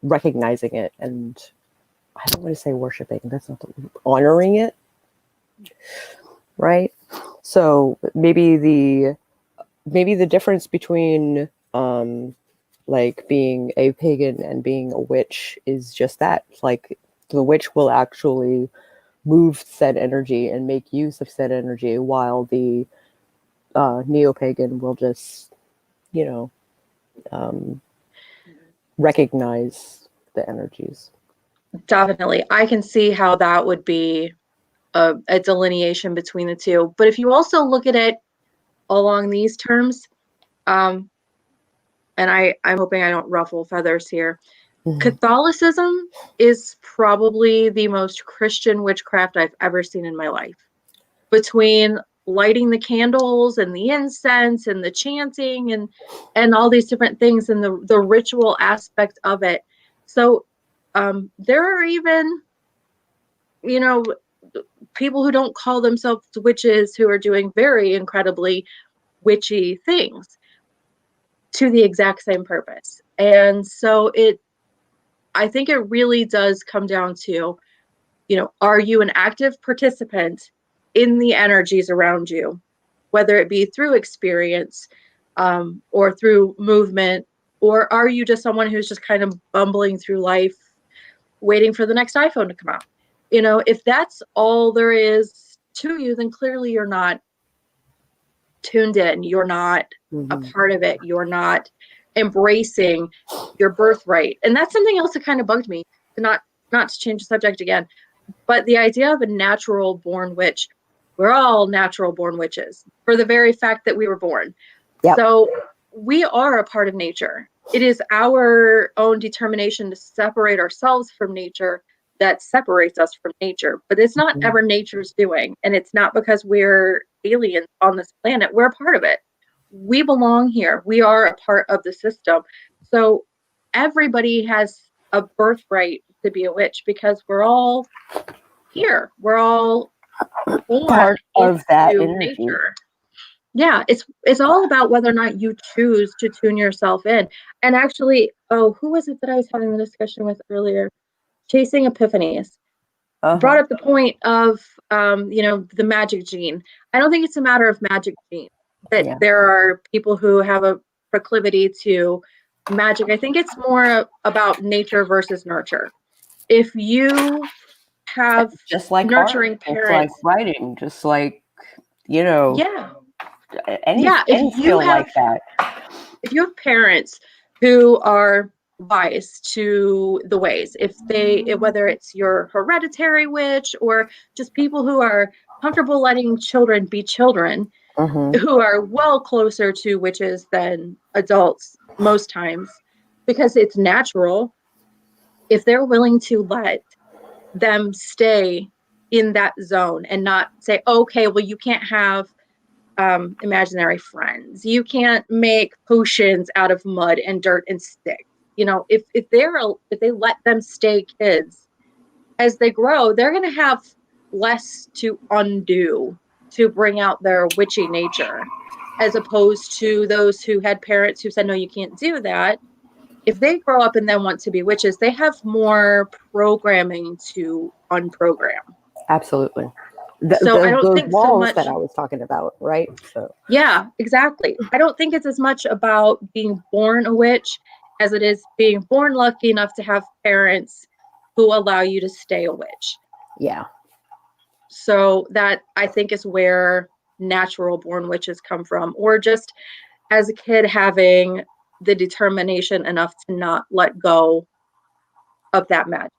recognizing it, and I don't want to say worshiping. That's not honoring it, right? So maybe the difference between like being a pagan and being a witch is just that. Like the witch will actually move said energy and make use of said energy, while the neo-pagan will just, you know, um, recognize the energies. Definitely. I can see how that would be a delineation between the two. But if you also look at it along these terms, um, and I'm hoping I don't ruffle feathers here, Mhm. Catholicism is probably the most Christian witchcraft I've ever seen in my life. Between lighting the candles and the incense and the chanting and all these different things and the ritual aspect of it. So there are even, you know, people who don't call themselves witches who are doing very incredibly witchy things to the exact same purpose. And so I think it really does come down to, are you an active participant in the energies around you, whether it be through experience or through movement, or are you just someone who's just kind of bumbling through life, waiting for the next iPhone to come out? If that's all there is to you, then clearly you're not tuned in. You're not a Mhm. part of it. You're not embracing your birthright. And that's something else that kind of bugged me. Not to change the subject again, but the idea of a natural born witch, we're all natural born witches for the very fact that we were born. Yep. So we are a part of nature. It is our own determination to separate ourselves from nature that separates us from nature. But it's not Mhm. ever nature's doing. And it's not because we're aliens on this planet. We're a part of it. We belong here. We are a part of the system. So everybody has a birthright to be a witch because we're all here. We're all born Part of that into energy. nature. Yeah, it's all about whether or not you choose to tune yourself in. And actually, who was it that I was having the discussion with earlier? Chasing Epiphanies brought Uh-huh. up the point of the magic gene. I don't think it's a matter of magic gene, that Yeah. there are people who have a proclivity to magic. I think it's more about nature versus nurture. If you have Just like art, nurturing just like parents, writing, just like, you know, yeah, any yeah, if any you skill have like that. parents who are wise to the ways, whether it's your hereditary witch or just people who are comfortable letting children be children, Mm-hmm. who are well closer to witches than adults most times because it's natural, if they're willing to let them stay in that zone and not say, okay, well, you can't have imaginary friends. You can't make potions out of mud and dirt and sticks. If they let them stay kids, as they grow, they're going to have less to undo to bring out their witchy nature, as opposed to those who had parents who said, no, you can't do that. If they grow up and then want to be witches, they have more programming to unprogram. Absolutely. So I don't Those think so walls that much. I was talking about, right? So, Yeah, exactly. I don't think it's as much about being born a witch as it is being born lucky enough to have parents who allow you to stay a witch. yeah, So that, I think, is where natural born witches come from, or just as a kid having the determination enough to not let go of that magic.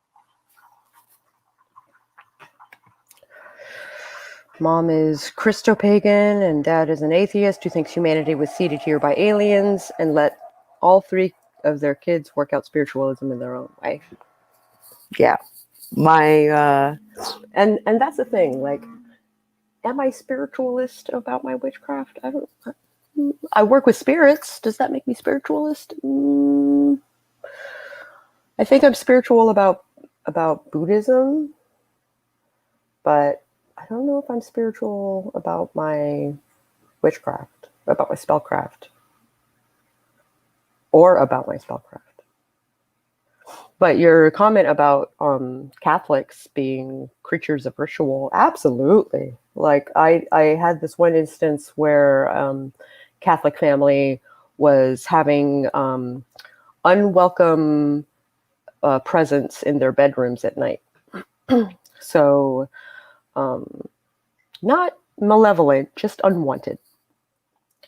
Mom is Christo-pagan and dad is an atheist who thinks humanity was seeded here by aliens and let all three of their kids work out spiritualism in their own way. Yeah. And that's the thing, like, am I spiritualist about my witchcraft? I work with spirits. Does that make me spiritualist? I think I'm spiritual about Buddhism, but I don't know if I'm spiritual about my witchcraft, about my spellcraft, or about my spellcraft. But your comment about Catholics being creatures of ritual, absolutely. Like I had this one instance where Catholic family was having unwelcome presence in their bedrooms at night. So not malevolent, just unwanted.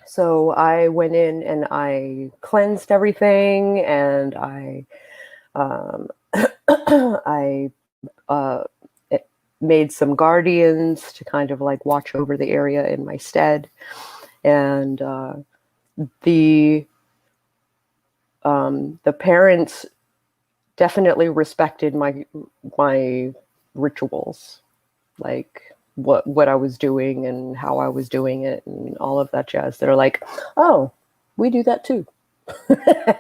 So I went in and I cleansed everything, and I made some guardians to kind of like watch over the area in my stead, and the parents definitely respected my rituals, like what I was doing and how I was doing it and all of that jazz. They're like, oh, we do that too. Yeah,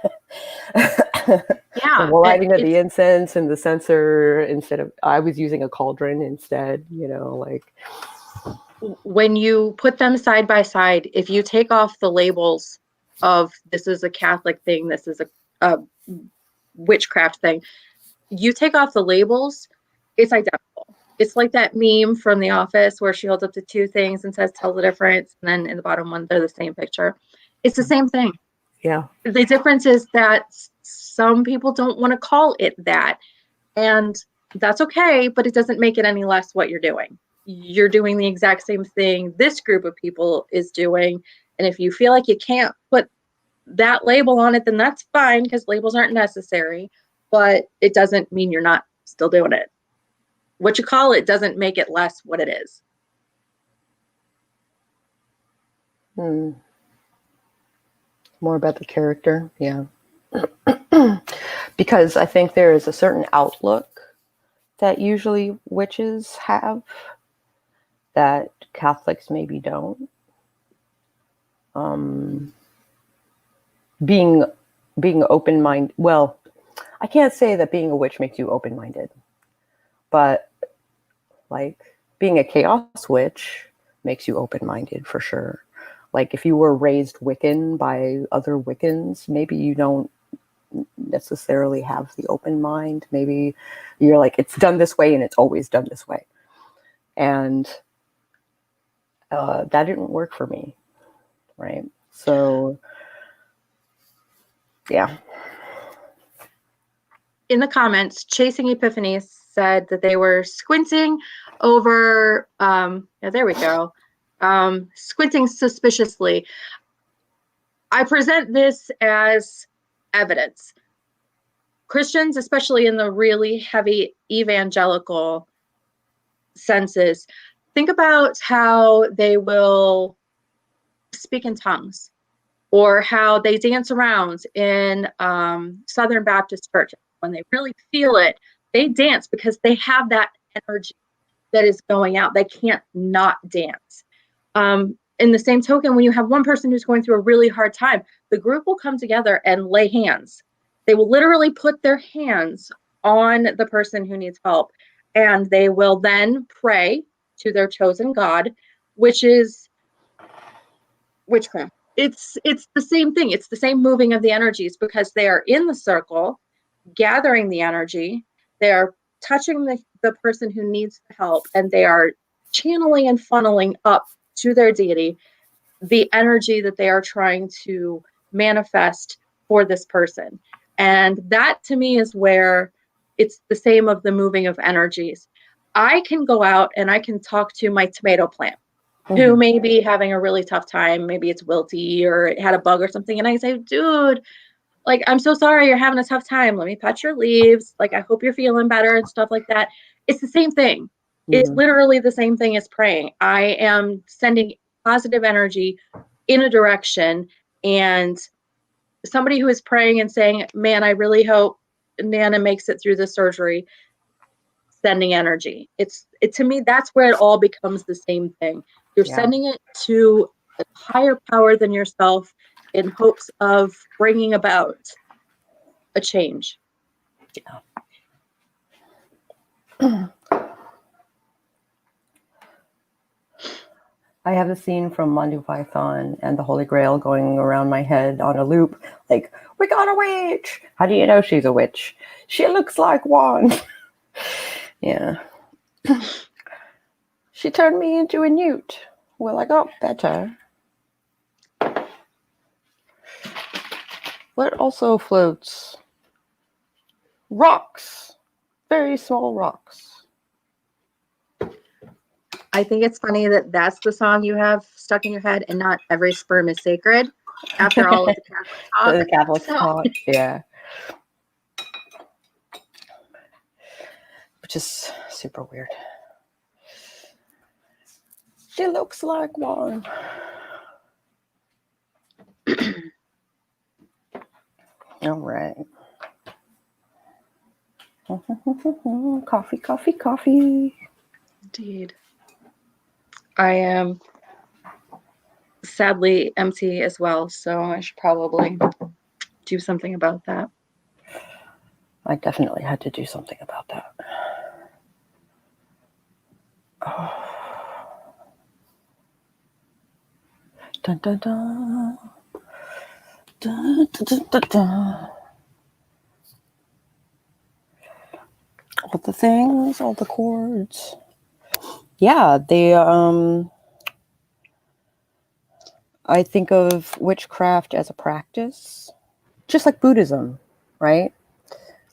the lighting of the incense and the censer, instead of, I was using a cauldron instead, like. When you put them side by side, if you take off the labels of this is a Catholic thing, this is a witchcraft thing, you take off the labels, it's identical. It's like that meme from The Office where she holds up the two things and says, tell the difference. And then in the bottom one, they're the same picture. It's the same thing. Yeah. The difference is that some people don't want to call it that. And that's okay, but it doesn't make it any less what you're doing. You're doing the exact same thing this group of people is doing. And if you feel like you can't put that label on it, then that's fine, because labels aren't necessary, but it doesn't mean you're not still doing it. What you call it doesn't make it less what it is. More about the character, yeah. Because I think there is a certain outlook that usually witches have that Catholics maybe don't. Being open-minded, well, I can't say that being a witch makes you open-minded, but like being a chaos witch makes you open-minded for sure. Like if you were raised Wiccan by other Wiccans, maybe you don't necessarily have the open mind. Maybe you're like, it's done this way and it's always done this way. And that didn't work for me, right? So, yeah. In the comments, Chasing Epiphany said that they were squinting over, there we go, squinting suspiciously. I present this as evidence. Christians, especially in the really heavy evangelical senses, think about how they will speak in tongues, or how they dance around in Southern Baptist church. When they really feel it, they dance because they have that energy that is going out. They can't not dance. In the same token, when you have one person who's going through a really hard time, the group will come together and lay hands. They will literally put their hands on the person who needs help, and they will then pray to their chosen God, which is witchcraft. It's the same thing. It's the same moving of the energies, because they are in the circle, gathering the energy. They are touching the person who needs the help, and they are channeling and funneling up to their deity the energy that they are trying to manifest for this person. And that to me is where it's the same of the moving of energies. I can go out and I can talk to my tomato plant, who may be having a really tough time. Maybe it's wilty or it had a bug or something. And I say, dude, like, I'm so sorry you're having a tough time. Let me touch your leaves. Like, I hope you're feeling better and stuff like that. It's the same thing. It's literally the same thing as praying. I am sending positive energy in a direction, and somebody who is praying and saying, man, I really hope Nana makes it through the surgery, sending energy. To me, that's where it all becomes the same thing. You're sending it to a higher power than yourself in hopes of bringing about a change. I have a scene from Monty Python and the Holy Grail going around my head on a loop, like, we got a witch! How do you know she's a witch? She looks like one! Yeah. She turned me into a newt. Well, I got better. What also floats? Rocks. Very small rocks. I think it's funny that that's the song you have stuck in your head and not every sperm is sacred after all of the Catholic talk. The Catholic talk, yeah. Which is super weird. She looks like one. All right. Coffee, coffee, coffee. Indeed. I am sadly empty as well, so I should probably do something about that. I definitely had to do something about that. Oh. Dun, dun, dun. Dun, dun, dun, dun, dun. All the things, all the chords. Yeah, I think of witchcraft as a practice, just like Buddhism, right?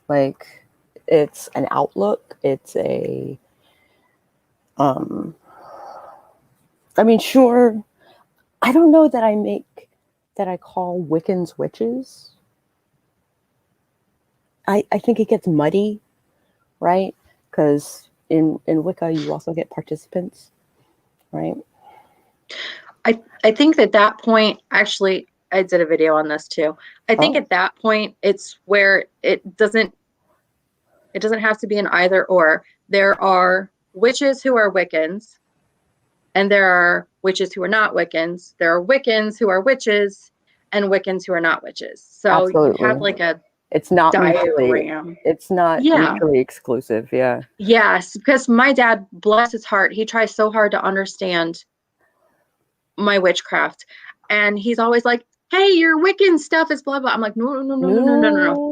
Like, it's an outlook. It's a, I mean, sure, I don't know that I call Wiccans witches. I think it gets muddy, right? Because in Wicca, you also get participants, right? I think at that point, actually, I did a video on this too. I think at that point, it's where it doesn't have to be an either or. There are witches who are Wiccans, and there are witches who are not Wiccans. There are Wiccans who are witches, and Wiccans who are not witches. So Absolutely. you have like a it's not diagram. mutually exclusive. Yeah. Yes, because my dad, bless his heart, he tries so hard to understand my witchcraft, and he's always like, hey, your Wiccan stuff is blah blah. I'm like, no,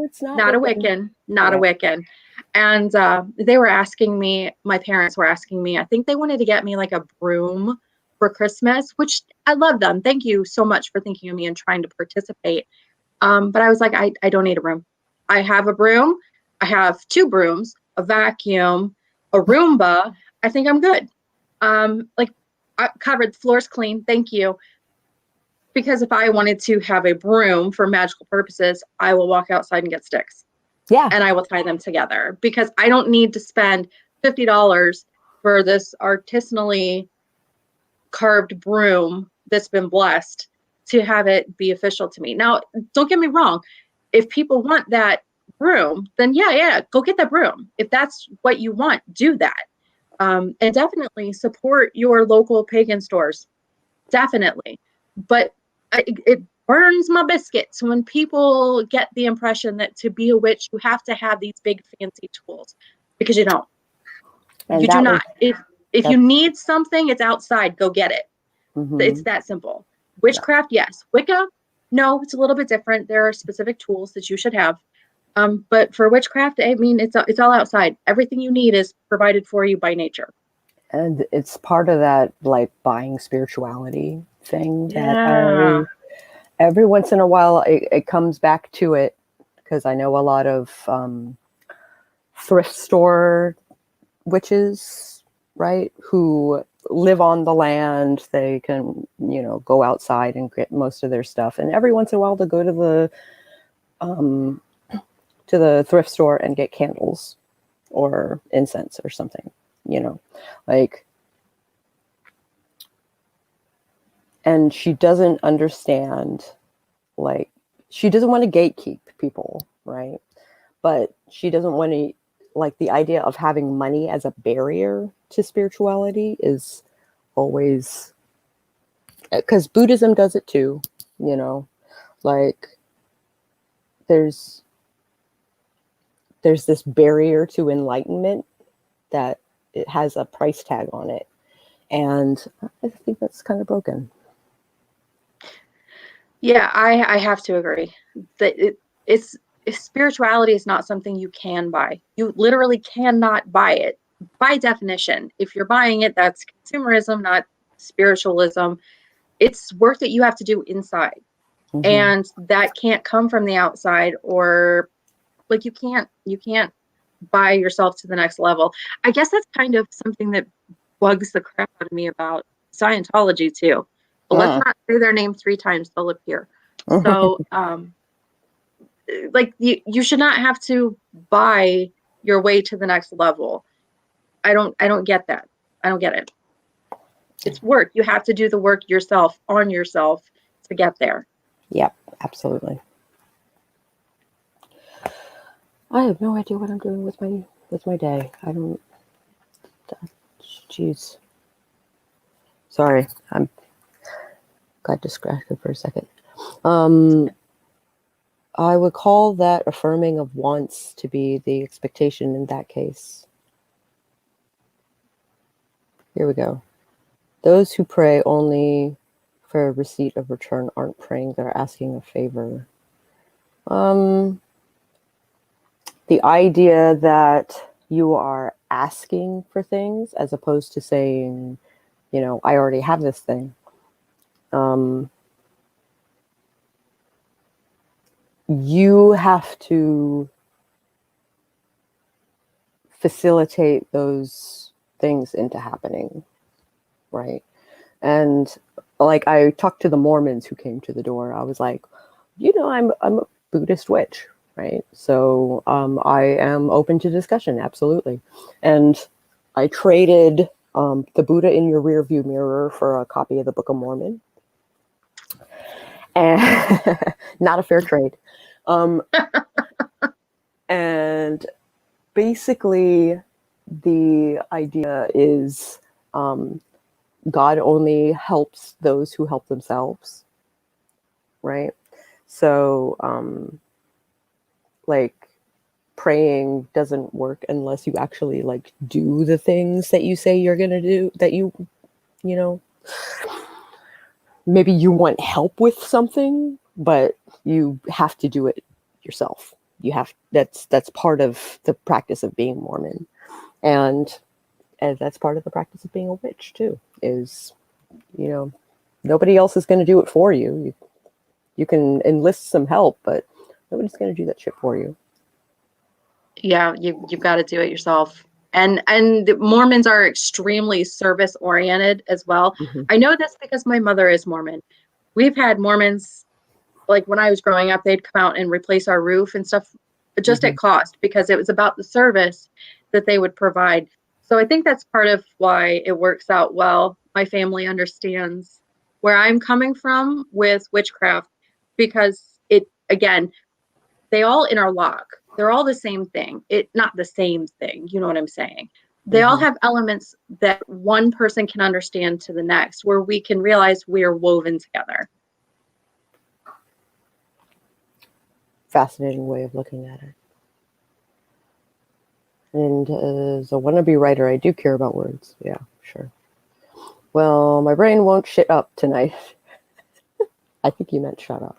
it's not a Wiccan, not a Wiccan. And they were asking me, my parents were asking me, I think they wanted to get me like a broom for Christmas, which I love them. Thank you so much for thinking of me and trying to participate. But I was like, I don't need a broom. I have a broom. I have 2 brooms, a vacuum, a Roomba. I think I'm good. Like, I covered, the floor's clean. Thank you. Because if I wanted to have a broom for magical purposes, I will walk outside and get sticks. Yeah. And I will tie them together, because I don't need to spend $50 for this artisanally carved broom that's been blessed to have it be official to me. Now, don't get me wrong. If people want that broom, then yeah, go get that broom. If that's what you want, do that. And definitely support your local pagan stores. Definitely. But it burns my biscuits when people get the impression that to be a witch, you have to have these big fancy tools, because you don't. And you do not. If you need something, it's outside. Go get it. It's that simple. Witchcraft, yes. Wicca, no, it's a little bit different. There are specific tools that you should have. But for witchcraft, I mean, it's all outside. Everything you need is provided for you by nature. And it's part of that, like, buying spirituality thing that every once in a while it comes back to it, because I know a lot of thrift store witches, right, who live on the land. They can, go outside and get most of their stuff, and every once in a while they'll go to the thrift store and get candles or incense or something. you know, like, and she doesn't understand, like, she doesn't want to gatekeep people, right? But she doesn't want to, like, the idea of having money as a barrier to spirituality is always, because Buddhism does it too, you know, like, there's this barrier to enlightenment that it has a price tag on it. And I think that's kind of broken. Yeah, I have to agree that it's spirituality is not something you can buy. You literally cannot buy it by definition. If you're buying it, that's consumerism, not spiritualism. It's work that you have to do inside. Mm-hmm. And that can't come from the outside, or like you can't buy yourself to the next level. I guess that's kind of something that bugs the crap out of me about Scientology too. But let's not say their name 3 times, they'll appear. So like you should not have to buy your way to the next level. I don't get that. I don't get it. It's work. You have to do the work yourself on yourself to get there. Yep, absolutely. I have no idea what I'm doing with my day. I don't. Jeez. Sorry, I'm got distracted for a second. I would call that affirming of wants to be the expectation in that case. Here we go. Those who pray only for a receipt of return aren't praying, they're asking a favor. The idea that you are asking for things as opposed to saying, you know, I already have this thing. You have to facilitate those things into happening, right? And like, I talked to the Mormons who came to the door. I was like, you know, I'm a Buddhist witch, right? So I am open to discussion, absolutely. And I traded the Buddha in Your Rearview Mirror for a copy of the Book of Mormon. And not a fair trade. And basically, the idea is God only helps those who help themselves, right? So, like, praying doesn't work unless you actually, like, do the things that you say you're gonna do, that you know, maybe you want help with something, but you have to do it yourself. That's part of the practice of being Mormon. And that's part of the practice of being a witch too, is, you know, nobody else is going to do it for you. You can enlist some help, but nobody's going to do that shit for you. Yeah, you've got to do it yourself. And Mormons are extremely service oriented as well. Mm-hmm. I know this because my mother is Mormon. We've had Mormons, like when I was growing up, they'd come out and replace our roof and stuff just at cost, because it was about the service that they would provide. So I think that's part of why it works out well. My family understands where I'm coming from with witchcraft, because it, again, they all interlock. They're all the same thing. Not the same thing, you know what I'm saying? They all have elements that one person can understand to the next, where we can realize we are woven together. Fascinating way of looking at it. And as a wannabe writer, I do care about words. Yeah, sure. Well, my brain won't shit up tonight. I think you meant shut up.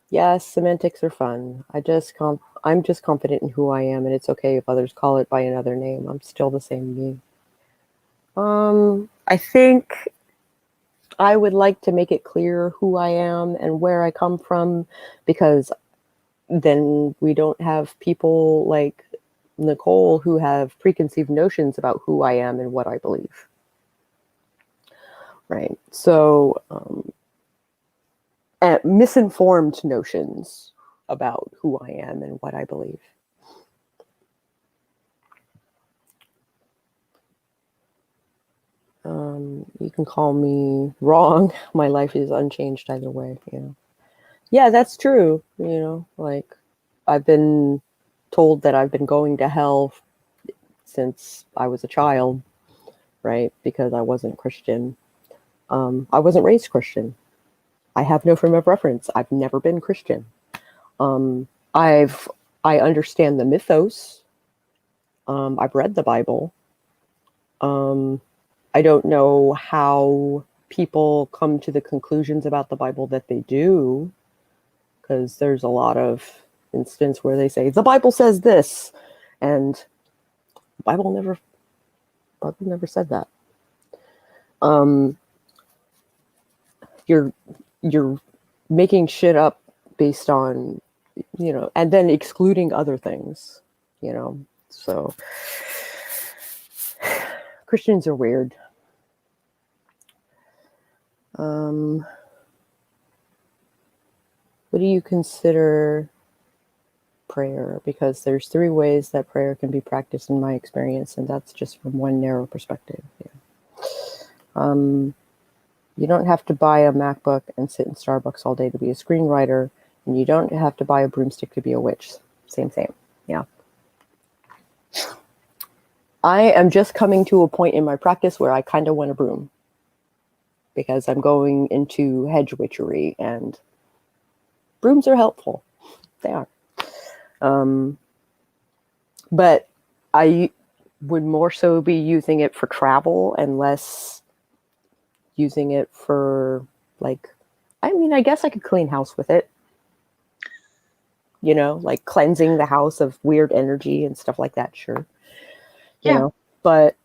Yes, semantics are fun. I'm just confident in who I am, and it's okay if others call it by another name. I'm still the same me. I think I would like to make it clear who I am and where I come from, because then we don't have people like Nicole who have preconceived notions about who I am and what I believe. Right. So, misinformed notions about who I am and what I believe. You can call me wrong. My life is unchanged either way, you know. Yeah, that's true. You know, like I've been told that I've been going to hell since I was a child, right? Because I wasn't Christian. I wasn't raised Christian. I have no frame of reference. I've never been Christian. Um, I've I understand the mythos. I've read the Bible. Um, I don't know how people come to the conclusions about the Bible that they do, because there's a lot of instance where they say the Bible says this, and the Bible never said that. Um, you're you're making shit up based on, you know, and then excluding other things, you know. So Christians are weird. What do you consider prayer? Because there's 3 ways that prayer can be practiced in my experience, and that's just from one narrow perspective. Yeah. You don't have to buy a MacBook and sit in Starbucks all day to be a screenwriter, and you don't have to buy a broomstick to be a witch. Same. Yeah. I am just coming to a point in my practice where I kind of want a broom, because I'm going into hedge witchery, and brooms are helpful. They are. But I would more so be using it for travel and less using it for, like, I mean, I guess I could clean house with it. You know, like cleansing the house of weird energy and stuff like that, sure. You Yeah. know, but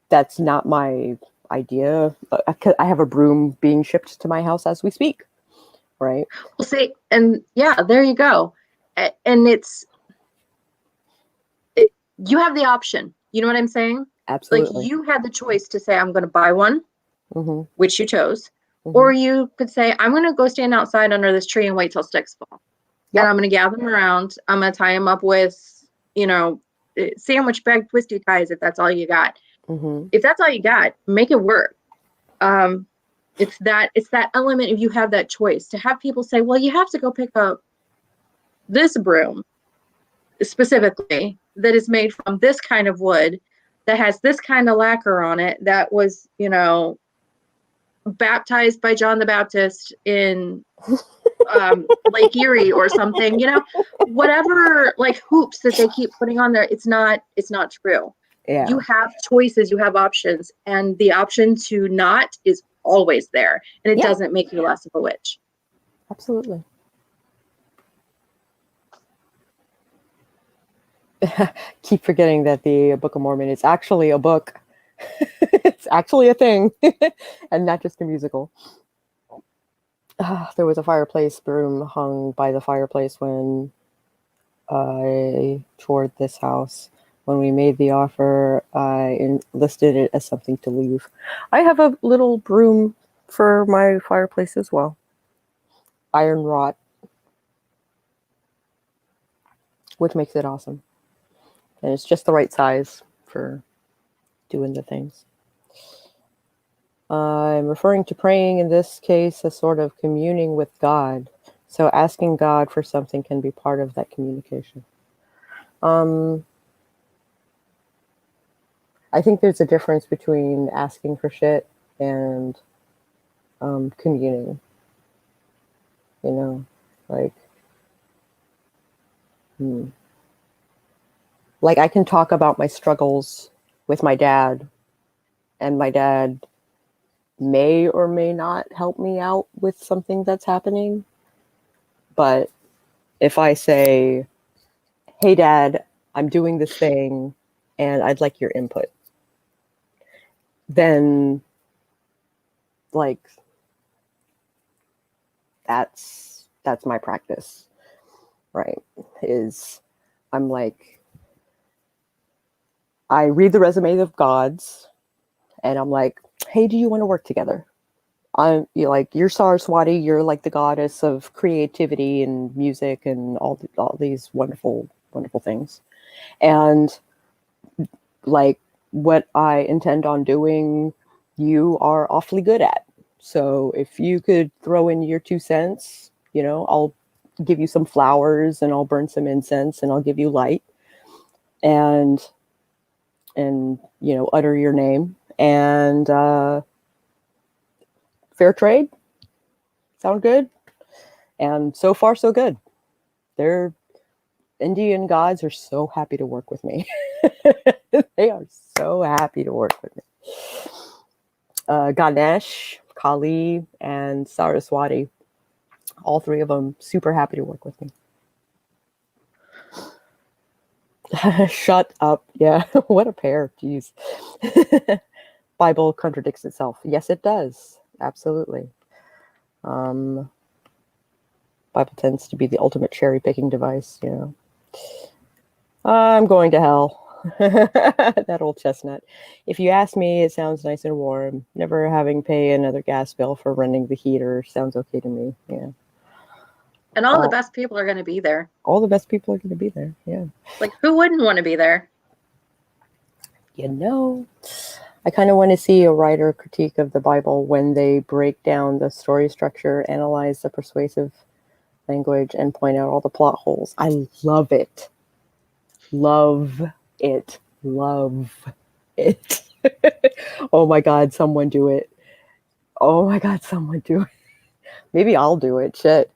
that's not my idea. I have a broom being shipped to my house as we speak, right? Well, see, and yeah, there you go. And you have the option. You know what I'm saying? Like Absolutely. you had the choice to say, I'm going to buy one, Mm-hmm. which you chose, Mm-hmm. or you could say, I'm going to go stand outside under this tree and wait till sticks fall. And Yep. I'm going to gather them around. I'm going to tie them up with, you know, sandwich bag twisty ties if that's all you got. Mm-hmm. If that's all you got, make it work. It's that element if you have that choice. To have people say, well, you have to go pick up this broom specifically that is made from this kind of wood that has this kind of lacquer on it that was, you know, baptized by John the Baptist in Lake Erie or something, you know, whatever like hoops that they keep putting on there, it's not true. Yeah. You have choices, you have options, and the option to not is always there, and it Yeah. doesn't make you less of a witch. Absolutely. Keep forgetting that the Book of Mormon is actually a book. It's actually a thing, and not just a musical. There was a fireplace broom hung by the fireplace when I toured this house. When we made the offer, I listed it as something to leave. I have a little broom for my fireplace as well. Iron wrought, which makes it awesome. And it's just the right size for doing the things. I'm referring to praying in this case as sort of communing with God. So asking God for something can be part of that communication. I think there's a difference between asking for shit and communing. You know, like, like I can talk about my struggles with my dad, and my dad may or may not help me out with something that's happening. But if I say, hey, Dad, I'm doing this thing and I'd like your input, then, like, that's my practice, right? Is I'm like, I read the resume of gods and I'm like, hey, do you want to work together? You're like, you're Saraswati, you're like the goddess of creativity and music and all these wonderful, wonderful things. And like what I intend on doing you are awfully good at. So if you could throw in your 2 cents, I'll give you some flowers and I'll burn some incense and I'll give you light and utter your name and fair trade. Sound good? And so far so good. Their Indian gods are so happy to work with me. They are so happy to work with me. Ganesh, Kali, and Saraswati, all three of them super happy to work with me. Shut up. Yeah, what a pair. Jeez. Bible contradicts itself. Yes, it does. Absolutely. Bible tends to be the ultimate cherry-picking device, I'm going to hell. That old chestnut. If you ask me, it sounds nice and warm. Never having pay another gas bill for running the heater sounds okay to me. Yeah. And all the best people are going to be there. All the best people are going to be there. Yeah. Like, who wouldn't want to be there? I kind of want to see a writer critique of the Bible when they break down the story structure, analyze the persuasive language, and point out all the plot holes. I love it. Love it. Love it. Oh my God, someone do it. Oh my God, someone do it. Maybe I'll do it. Shit.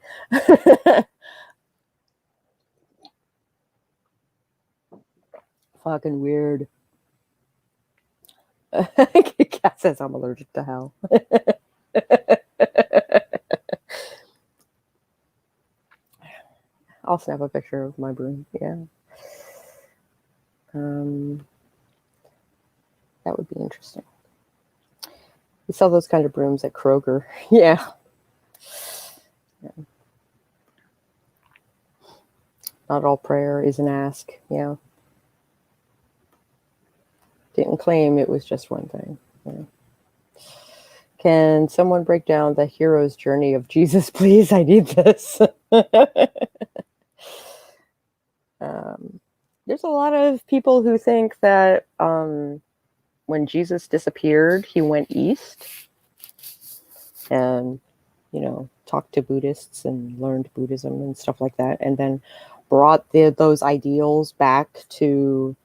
Fucking weird. Cat says I'm allergic to hell. I'll snap a picture of my broom. Yeah. That would be interesting. We sell those kind of brooms at Kroger. Yeah. Not all prayer is an ask. Yeah. Didn't claim it was just one thing. Yeah. Can someone break down the hero's journey of Jesus, please? I need this. There's a lot of people who think that when Jesus disappeared, he went east and, talked to Buddhists and learned Buddhism and stuff like that, and then brought those ideals back to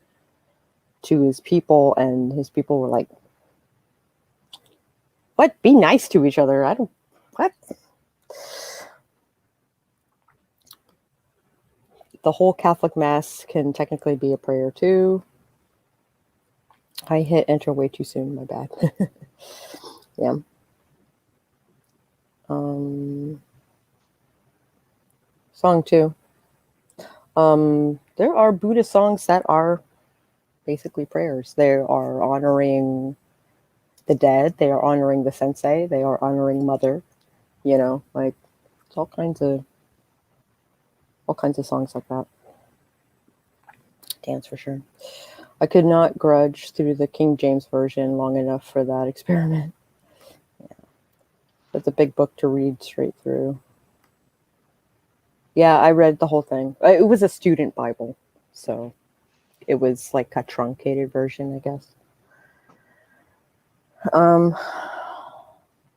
his people, and his people were like, what? Be nice to each other. What? The whole Catholic Mass can technically be a prayer too. I hit enter way too soon, my bad. Yeah. Song 2. There are Buddhist songs that are basically prayers. They are honoring the dead. They are honoring the sensei. They are honoring mother. It's all kinds of songs like that. Dance for sure. I could not grudge through the King James Version long enough for that experiment. Yeah. It's a big book to read straight through. Yeah, I read the whole thing. It was a student Bible, so it was like a truncated version, I guess.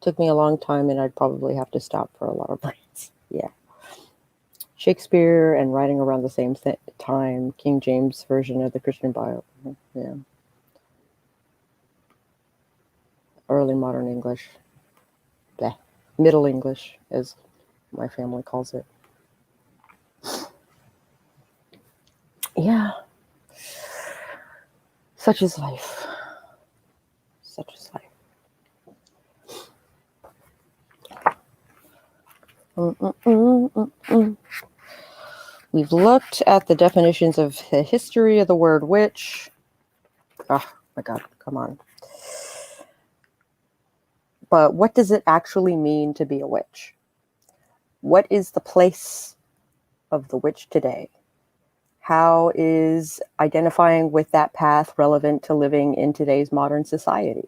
Took me a long time, and I'd probably have to stop for a lot of breaks. Yeah. Shakespeare and writing around the same time, King James Version of the Christian Bible. Yeah. Early modern English. Bleh. Middle English, as my family calls it. Yeah. Such is life. Such is life. We've looked at the definitions of the history of the word witch. Oh my God, come on. But what does it actually mean to be a witch? What is the place of the witch today? How is identifying with that path relevant to living in today's modern society?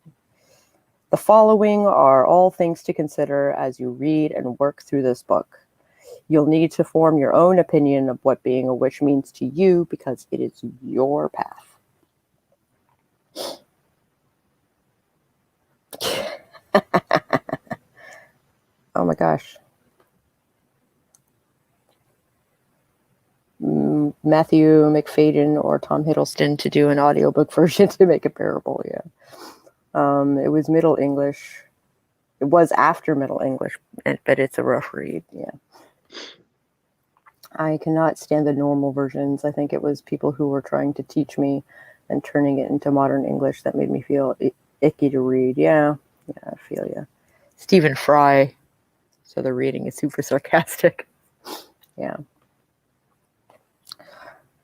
The following are all things to consider as you read and work through this book. You'll need to form your own opinion of what being a witch means to you because it is your path. Oh my gosh. Matthew McFadden or Tom Hiddleston to do an audiobook version to make it bearable. Yeah. It was Middle English. It was after Middle English, but it's a rough read. Yeah. I cannot stand the normal versions. I think it was people who were trying to teach me and turning it into modern English that made me feel icky to read. Yeah. Yeah, I feel you. Stephen Fry. So the reading is super sarcastic. Yeah.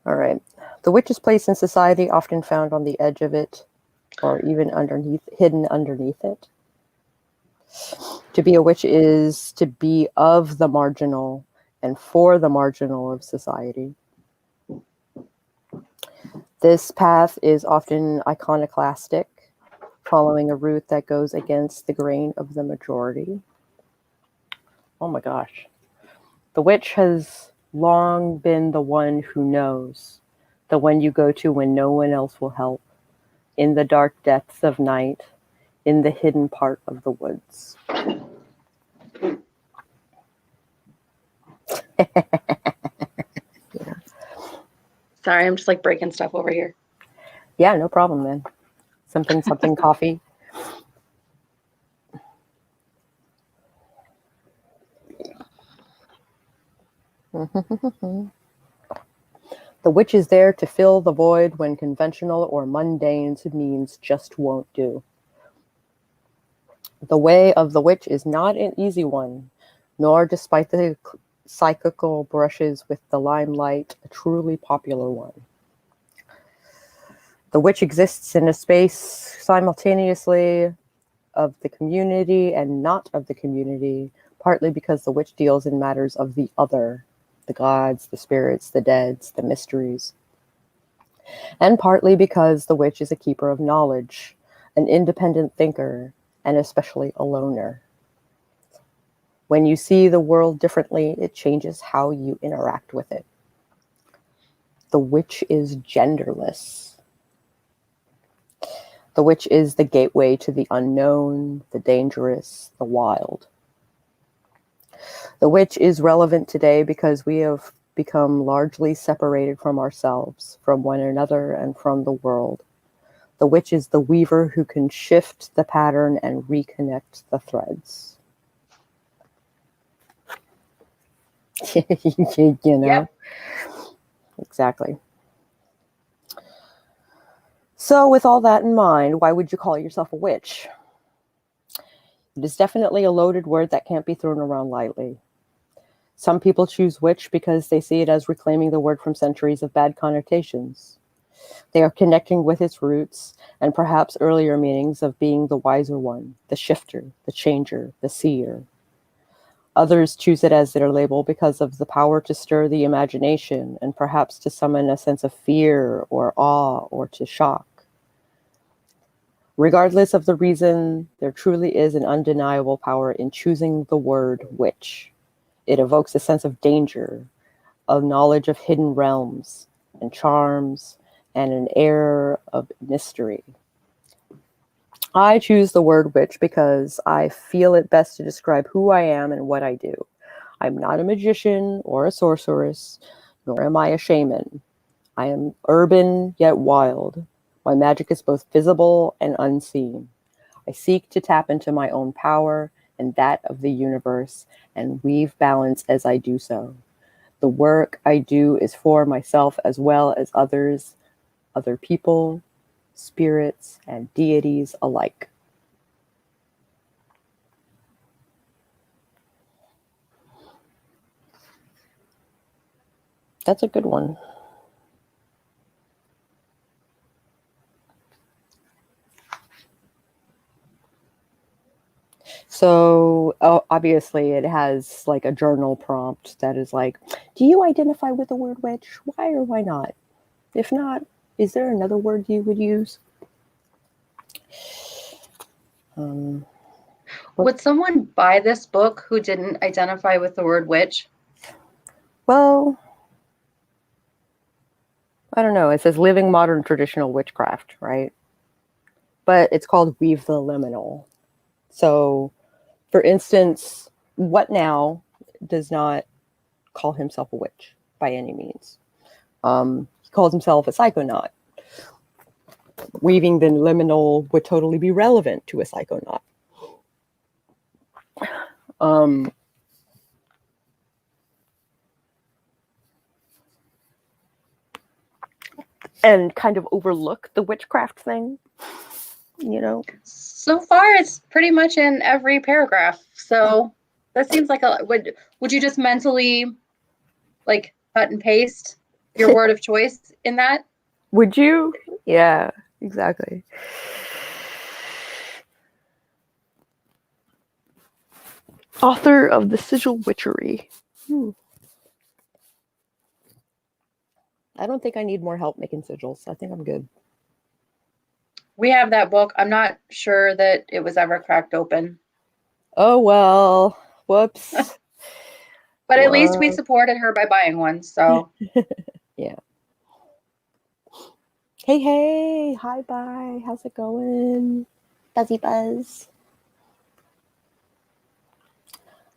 All right. The witch's place in society, often found on the edge of it, or even hidden underneath it. To be a witch is to be of the marginal and for the marginal of society. This path is often iconoclastic, following a route that goes against the grain of the majority. Oh my gosh. The witch has long been the one who knows, the one you go to when no one else will help, in the dark depths of night, in the hidden part of the woods. Yeah. Sorry, I'm just like breaking stuff over here. Yeah, no problem, man. Something coffee. The witch is there to fill the void when conventional or mundane means just won't do. The way of the witch is not an easy one, nor, despite the psychical brushes with the limelight, a truly popular one. The witch exists in a space simultaneously of the community and not of the community, partly because the witch deals in matters of the other, the gods, the spirits, the deads, the mysteries, and partly because the witch is a keeper of knowledge, an independent thinker, and especially a loner. When you see the world differently, it changes how you interact with it. The witch is genderless. The witch is the gateway to the unknown, the dangerous, the wild. The witch is relevant today because we have become largely separated from ourselves, from one another, and from the world. The witch is the weaver who can shift the pattern and reconnect the threads. You know? Yep. Exactly. So with all that in mind, why would you call yourself a witch? It is definitely a loaded word that can't be thrown around lightly. Some people choose witch because they see it as reclaiming the word from centuries of bad connotations. They are connecting with its roots and perhaps earlier meanings of being the wiser one, the shifter, the changer, the seer. Others choose it as their label because of the power to stir the imagination and perhaps to summon a sense of fear or awe or to shock. Regardless of the reason, there truly is an undeniable power in choosing the word witch. It evokes a sense of danger, a knowledge of hidden realms and charms, and an air of mystery. I choose the word witch because I feel it best to describe who I am and what I do. I'm not a magician or a sorceress, nor am I a shaman. I am urban yet wild. My magic is both visible and unseen. I seek to tap into my own power and that of the universe and weave balance as I do so. The work I do is for myself as well as others, other people, spirits, and deities alike. That's a good one. So obviously it has like a journal prompt that is like, do you identify with the word witch? Why or why not? If not, is there another word you would use? Would someone buy this book who didn't identify with the word witch? Well, I don't know. It says living modern traditional witchcraft, right? But it's called Weave the Liminal. So, for instance, what now does not call himself a witch by any means. He calls himself a psychonaut. Weaving the liminal would totally be relevant to a psychonaut. And kind of overlook the witchcraft thing, you know? So far, it's pretty much in every paragraph. So that seems like a would you just mentally like cut and paste your word of choice in that? Would you? Yeah, exactly. Author of the Sigil Witchery. I don't think I need more help making sigils. I think I'm good. We have that book. I'm not sure that it was ever cracked open. Oh, well. Whoops. But at least we supported her by buying one. So yeah. Hey. Hi, bye. How's it going? Buzzy buzz.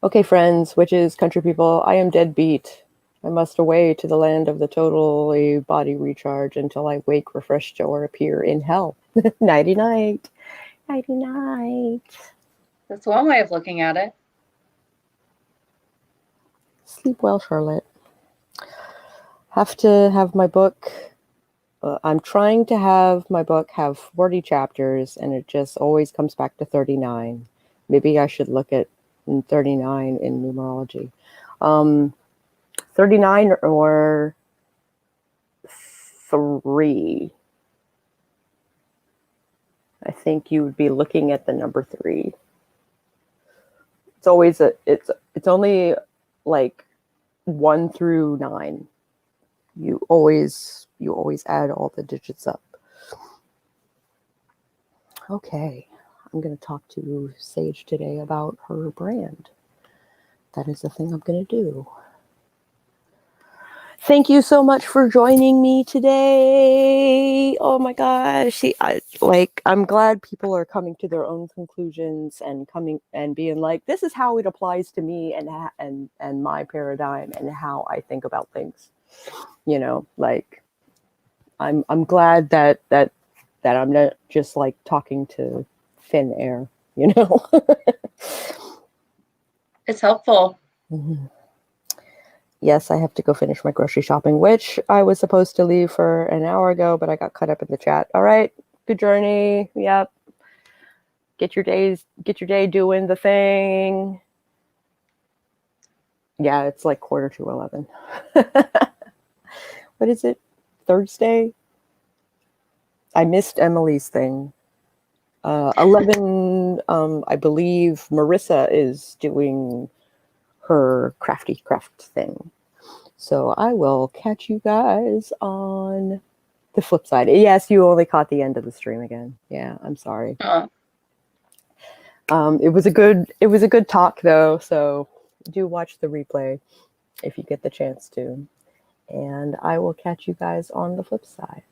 Okay, friends, witches, country people, I am deadbeat. I must away to the land of the totally body recharge until I wake, refreshed, or appear in hell. Nighty night. Nighty night. that's one way of looking at it. Sleep well, Charlotte. Have to have my book. I'm trying to have my book have 40 chapters, and it just always comes back to 39. Maybe I should look at 39 in numerology. 39 or 3. I think you would be looking at the number 3. It's always it's only like 1 through 9. You always add all the digits up. Okay, I'm going to talk to Sage today about her brand. That is the thing I'm going to do. Thank you so much for joining me today. Oh my gosh. I'm glad people are coming to their own conclusions and coming and being like, this is how it applies to me and my paradigm and how I think about things. You know, like I'm glad that I'm not just like talking to thin air, you know. It's helpful. Mm-hmm. Yes, I have to go finish my grocery shopping, which I was supposed to leave for an hour ago, but I got caught up in the chat. All right, good journey. Yep. Get your day doing the thing. Yeah, it's like 11:45. What is it? Thursday? I missed Emily's thing. 11, I believe Marissa is doing her crafty craft thing. So I will catch you guys on the flip side. Yes, you only caught the end of the stream again. Yeah, I'm sorry. It was a good talk though, so do watch the replay if you get the chance to. And I will catch you guys on the flip side.